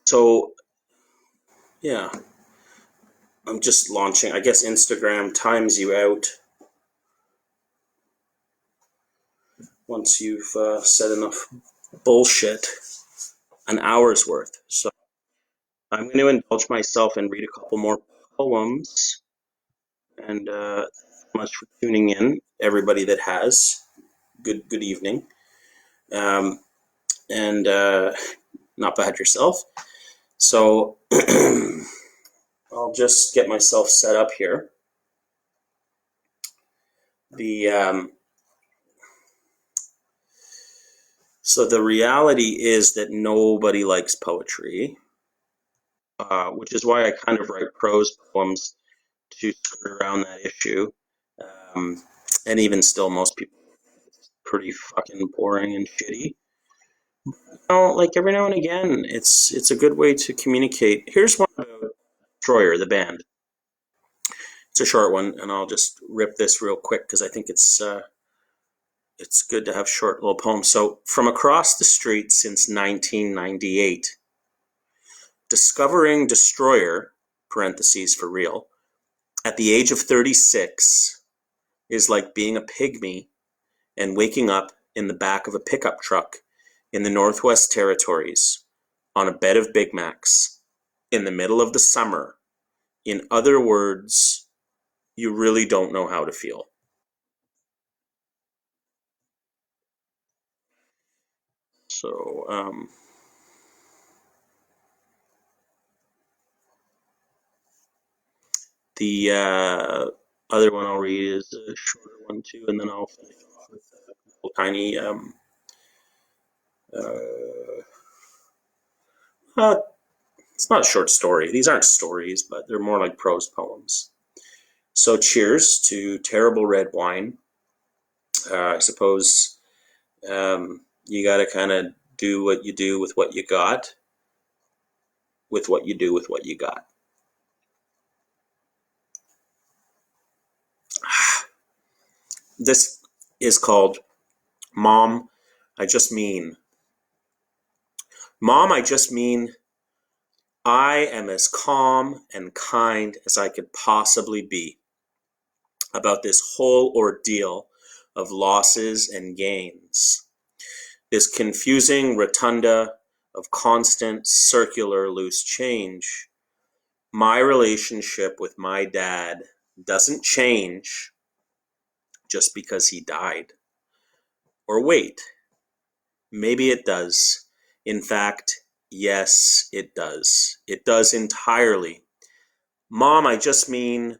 So, yeah, I'm just launching. I guess Instagram times you out once you've said enough bullshit, an hour's worth. So I'm going to indulge myself and read a couple more poems. And thanks so much for tuning in, everybody that has. Good evening. And not bad yourself. So I'll just get myself set up here. So the reality is that nobody likes poetry, which is why I kind of write prose poems to skirt around that issue. Um, and even still, most people are pretty fucking boring and shitty. Like every now and again, it's a good way to communicate. Here's one about Troyer, the band. It's a short one, and I'll just rip this real quick because I think it's good to have short little poems. So, from across the street since 1998, discovering Destroyer (parentheses for real) at the age of 36 is like being a pygmy and waking up in the back of a pickup truck in the Northwest Territories on a bed of Big Macs in the middle of the summer. In other words, you really don't know how to feel. So, the other one I'll read is a shorter one too, and then I'll finish off with a couple tiny uh, it's not a short story. These aren't stories, but they're more like prose poems. So cheers to terrible red wine. I suppose you got to kind of do what you do with what you got, with what you do with what you got. This is called Mom, I Just Mean. Mom, I just mean I am as calm and kind as I could possibly be about this whole ordeal of losses and gains. This confusing rotunda of constant circular loose change. My relationship with my dad doesn't change just because he died. Or wait, maybe it does. In fact, yes, it does. It does entirely. Mom, I just mean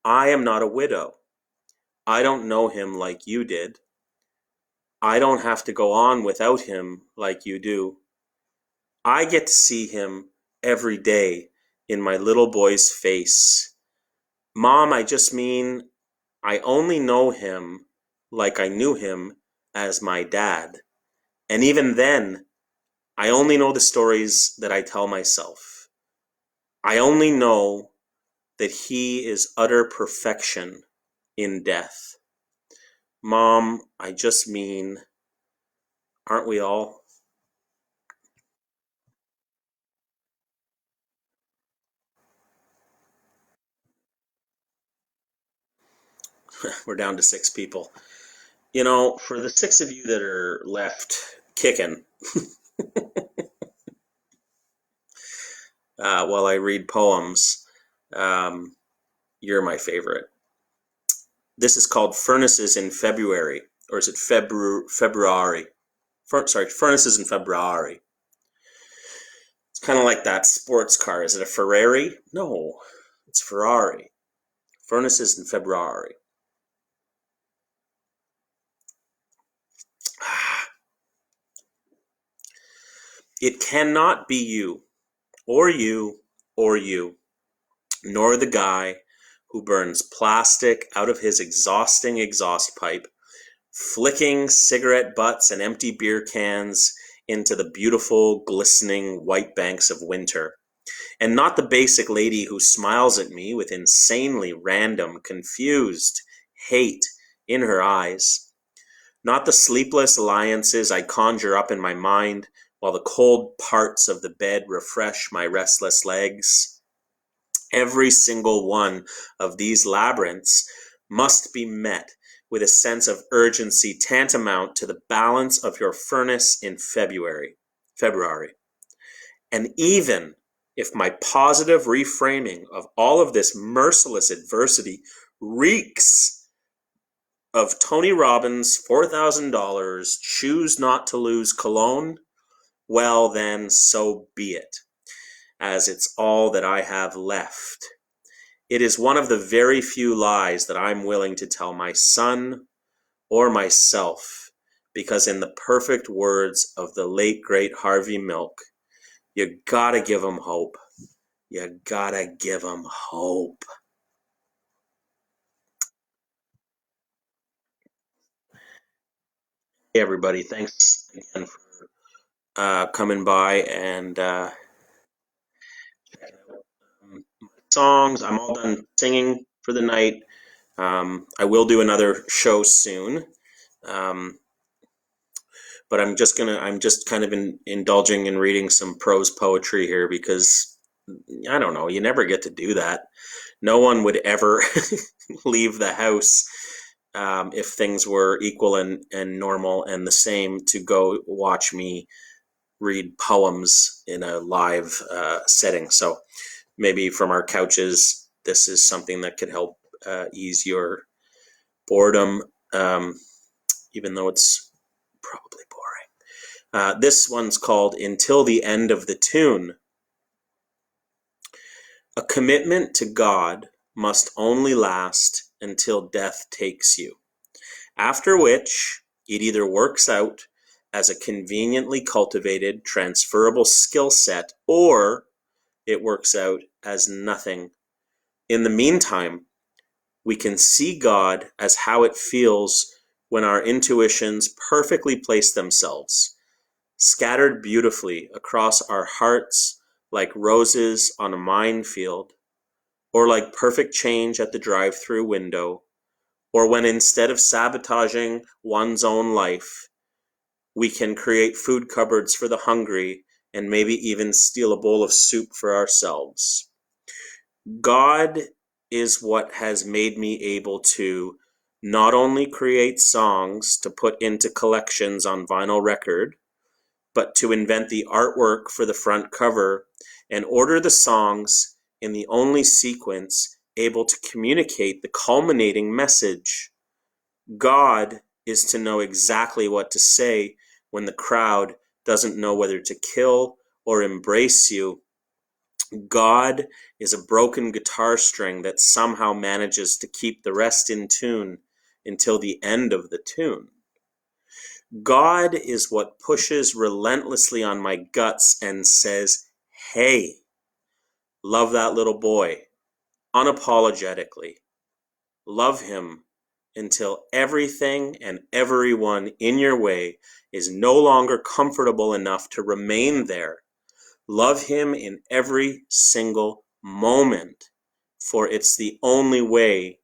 I am not a widow. I don't know him like you did. I don't have to go on without him like you do. I get to see him every day in my little boy's face. Mom, I just mean I only know him like I knew him as my dad. And even then, I only know the stories that I tell myself. I only know that he is utter perfection in death. Mom, I just mean, aren't we all? We're down to 6 people. For the 6 of you that are left kicking while I read poems, you're my favorite. This is called Furnaces in February, or is it February? Sorry, Furnaces in February. It's kind of like that sports car. Is it a Ferrari? No, it's Ferrari. Furnaces in February. It cannot be you, or you, or you, nor the guy who burns plastic out of his exhausting exhaust pipe, flicking cigarette butts and empty beer cans into the beautiful, glistening white banks of winter. And not the basic lady who smiles at me with insanely random, confused hate in her eyes. Not the sleepless alliances I conjure up in my mind while the cold parts of the bed refresh my restless legs. Every single one of these labyrinths must be met with a sense of urgency tantamount to the balance of your furnace in February. And even if my positive reframing of all of this merciless adversity reeks of Tony Robbins' $4,000 choose not to lose cologne, well then, so be it, as it's all that I have left. It is one of the very few lies that I'm willing to tell my son or myself, because in the perfect words of the late great Harvey Milk, you gotta give 'em hope. You gotta give 'em hope. Hey everybody, thanks again for coming by and checking out my songs. I'm all done singing for the night. I will do another show soon. Um, but I'm just kind of indulging in reading some prose poetry here because I don't know, you never get to do that. No one would ever leave the house if things were equal and normal and the same to go watch me read poems in a live setting. So maybe from our couches, this is something that could help ease your boredom, even though it's probably boring. This one's called Until the End of the Tune. A commitment to God must only last until death takes you, after which it either works out as a conveniently cultivated transferable skill set or it works out as nothing. In the meantime, we can see God as how it feels when our intuitions perfectly place themselves, scattered beautifully across our hearts like roses on a minefield, or like perfect change at the drive-through window, or when instead of sabotaging one's own life, we can create food cupboards for the hungry and maybe even steal a bowl of soup for ourselves. God is what has made me able to not only create songs to put into collections on vinyl record, but to invent the artwork for the front cover and order the songs in the only sequence able to communicate the culminating message. God is to know exactly what to say when the crowd doesn't know whether to kill or embrace you. God is a broken guitar string that somehow manages to keep the rest in tune until the end of the tune. God is what pushes relentlessly on my guts and says, hey, love that little boy, unapologetically. Love him until everything and everyone in your way is no longer comfortable enough to remain there. Love him in every single moment, for it's the only way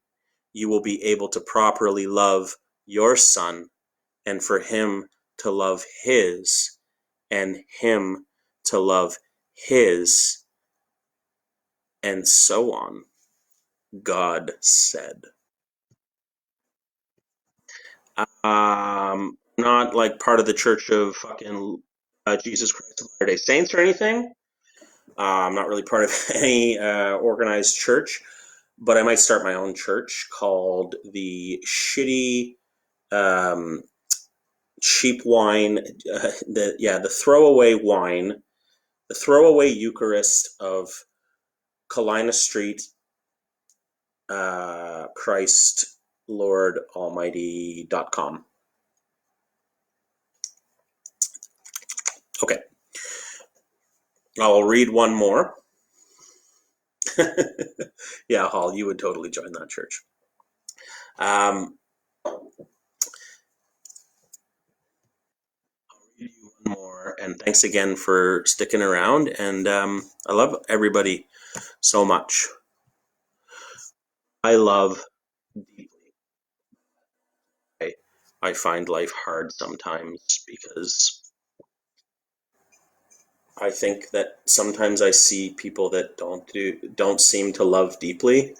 you will be able to properly love your son and for him to love his and him to love his, and so on. God said. Not like part of the Church of fucking Jesus Christ of Latter-day Saints or anything. I'm not really part of any organized church, but I might start my own church called the Shitty Cheap Wine, the throwaway wine, the throwaway Eucharist of Kalina Street, Christ Lord Almighty.com. Okay, I'll read one more. Yeah, Hall, you would totally join that church. Um, read you one more, and thanks again for sticking around. And I love everybody so much. I love deeply. I find life hard sometimes because I think that sometimes I see people that don't seem to love deeply,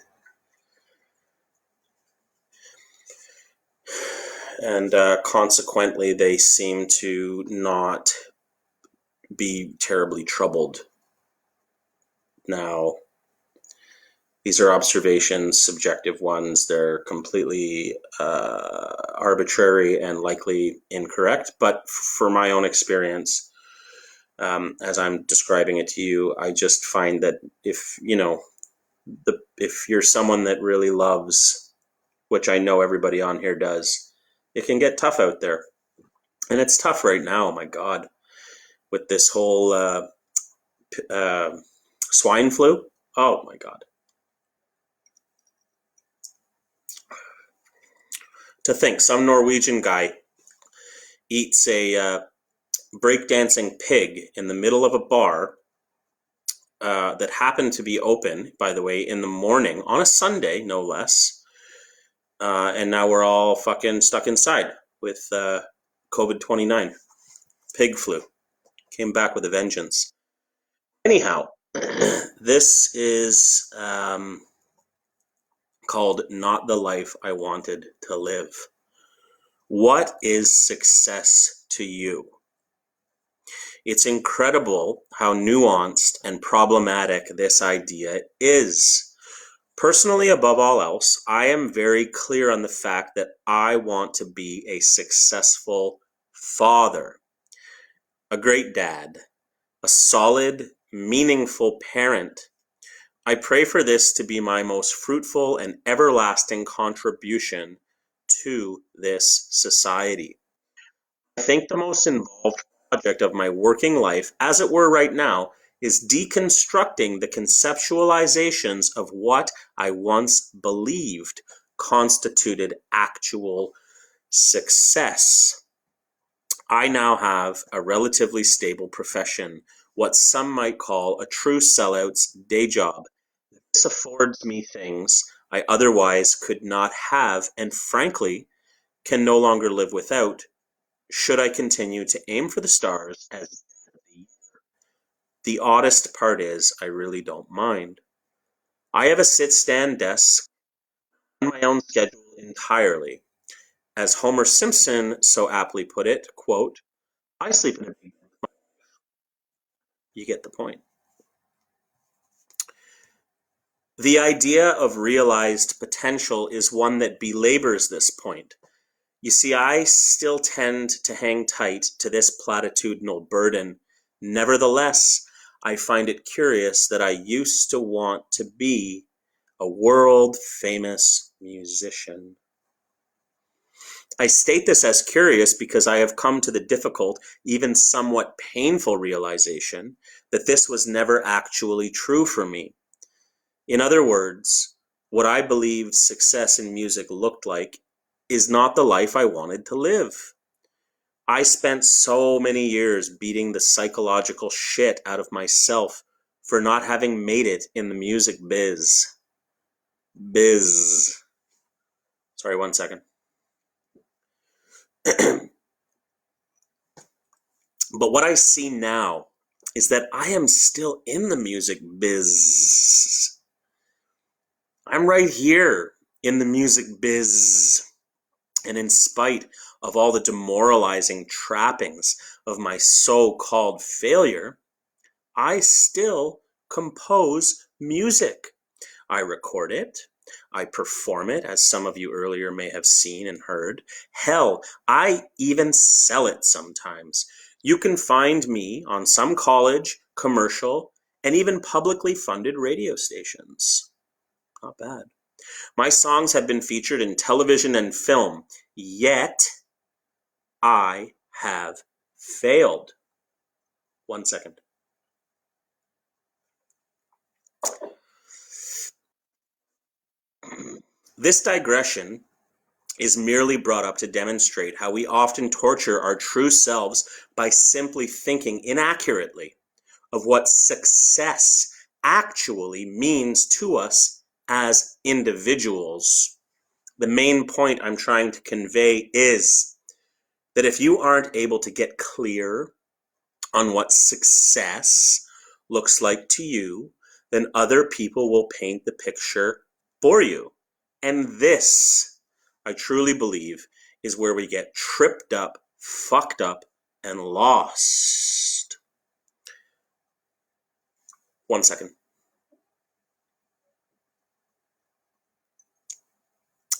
and consequently they seem to not be terribly troubled. Now, these are observations, subjective ones. They're completely arbitrary and likely incorrect. But for my own experience, as I'm describing it to you, I just find that if you're someone that really loves, which I know everybody on here does, it can get tough out there, and it's tough right now. Oh my God, with this whole uh, swine flu. Oh my God. To think some Norwegian guy eats a breakdancing pig in the middle of a bar that happened to be open, by the way, in the morning on a Sunday, no less. And now we're all fucking stuck inside with COVID-29. Pig flu. Came back with a vengeance. Anyhow, this is called Not the Life I Wanted to Live. What is success to you? It's incredible how nuanced and problematic this idea is. Personally, above all else, I am very clear on the fact that I want to be a successful father, a great dad, a solid, meaningful parent. I pray for this to be my most fruitful and everlasting contribution to this society. I think the most involved project of my working life, as it were right now, is deconstructing the conceptualizations of what I once believed constituted actual success. I now have a relatively stable profession, what some might call a true sellout's day job. This affords me things I otherwise could not have, and frankly, can no longer live without, should I continue to aim for the stars as the oddest part is I really don't mind. I have a sit-stand desk on my own schedule entirely. As Homer Simpson so aptly put it, quote, I sleep in a bed. You get the point. The idea of realized potential is one that belabors this point. You see, I still tend to hang tight to this platitudinal burden. Nevertheless, I find it curious that I used to want to be a world-famous musician. I state this as curious because I have come to the difficult, even somewhat painful realization that this was never actually true for me. In other words, what I believed success in music looked like is not the life I wanted to live. I spent so many years beating the psychological shit out of myself for not having made it in the music biz. Biz. Sorry, 1 second. But what I see now is that I am still in the music biz. I'm right here in the music biz. And in spite of all the demoralizing trappings of my so-called failure, I still compose music. I record it. I perform it, as some of you earlier may have seen and heard. Hell, I even sell it sometimes. You can find me on some college, commercial, and even publicly funded radio stations. Not bad. My songs have been featured in television and film, yet I have failed. 1 second. This digression is merely brought up to demonstrate how we often torture our true selves by simply thinking inaccurately of what success actually means to us as individuals. The main point I'm trying to convey is that if you aren't able to get clear on what success looks like to you, then other people will paint the picture for you. And this, I truly believe, is where we get tripped up, fucked up, and lost. 1 second.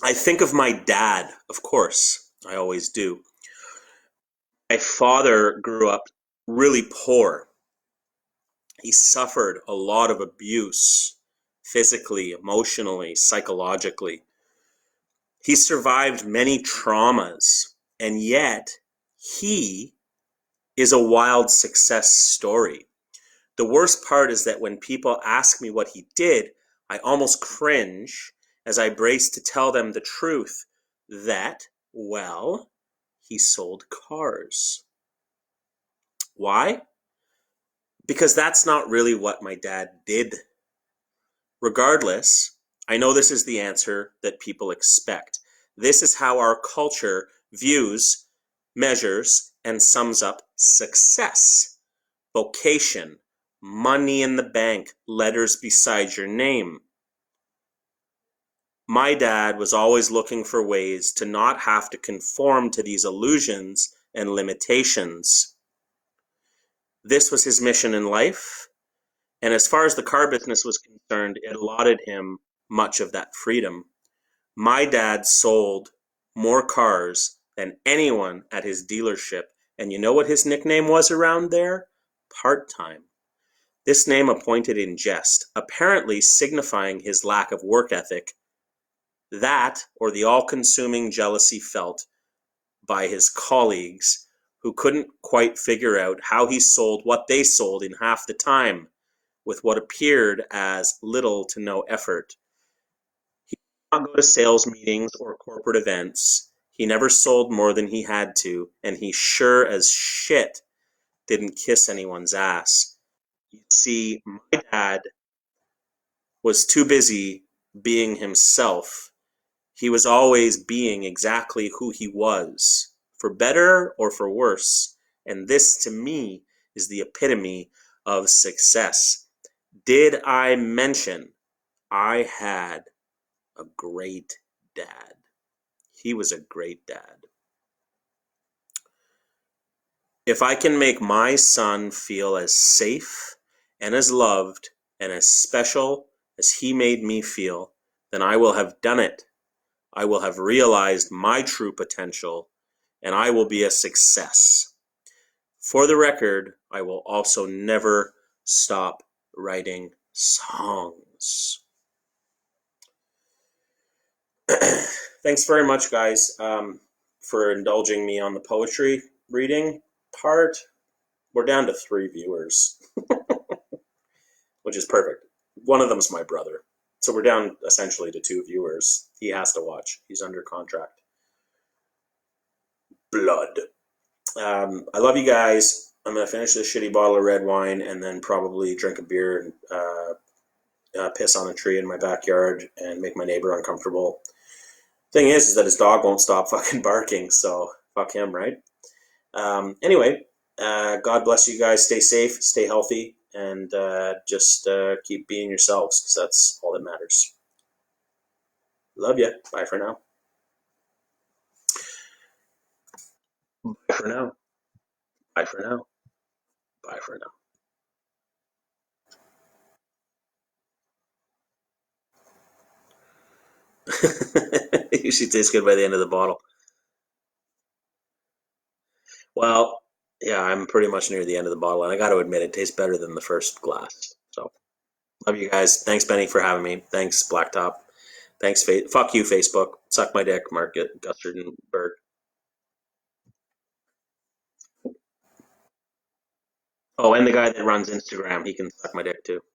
I think of my dad, of course. I always do. My father grew up really poor. He suffered a lot of abuse, physically, emotionally, psychologically. He survived many traumas, and yet he is a wild success story. The worst part is that when people ask me what he did, I almost cringe as I brace to tell them the truth that, well, he sold cars. Why? Because that's not really what my dad did. Regardless, I know this is the answer that people expect. This is how our culture views, measures, and sums up success. Vocation, money in the bank, letters beside your name. My dad was always looking for ways to not have to conform to these illusions and limitations. This was his mission in life, and as far as the car business was concerned, it allotted him much of that freedom. My dad sold more cars than anyone at his dealership, and you know what his nickname was around there? Part-time. This name appointed in jest, apparently signifying his lack of work ethic. That, or the all-consuming jealousy felt by his colleagues who couldn't quite figure out how he sold what they sold in half the time, with what appeared as little to no effort. He did not go to sales meetings or corporate events. He never sold more than he had to, and he sure as shit didn't kiss anyone's ass. You see, my dad was too busy being himself. He was always being exactly who he was, for better or for worse. And this, to me, is the epitome of success. Did I mention I had a great dad? He was a great dad. If I can make my son feel as safe and as loved and as special as he made me feel, then I will have done it. I will have realized my true potential, and I will be a success. For the record, I will also never stop writing songs. Thanks very much, guys, for indulging me on the poetry reading part. We're down to 3 viewers, which is perfect. One of them's my brother. So we're down essentially to 2 viewers. He has to watch. He's under contract. Blood. I love you guys. I'm going to finish this shitty bottle of red wine and then probably drink a beer and piss on a tree in my backyard and make my neighbor uncomfortable. Thing is that his dog won't stop fucking barking, so fuck him, right? Anyway, God bless you guys. Stay safe, stay healthy, and just keep being yourselves, because that's all that matters. Love ya. Bye for now. Bye for now. Bye for now. Bye for now. It usually tastes good by the end of the bottle. Well, yeah, I'm pretty much near the end of the bottle, and I got to admit, it tastes better than the first glass. So, love you guys. Thanks, Benny, for having me. Thanks, Blacktop. Thanks, fuck you, Facebook. Suck my dick, Market Gusterdenberg. Oh, and the guy that runs Instagram, he can suck my dick too.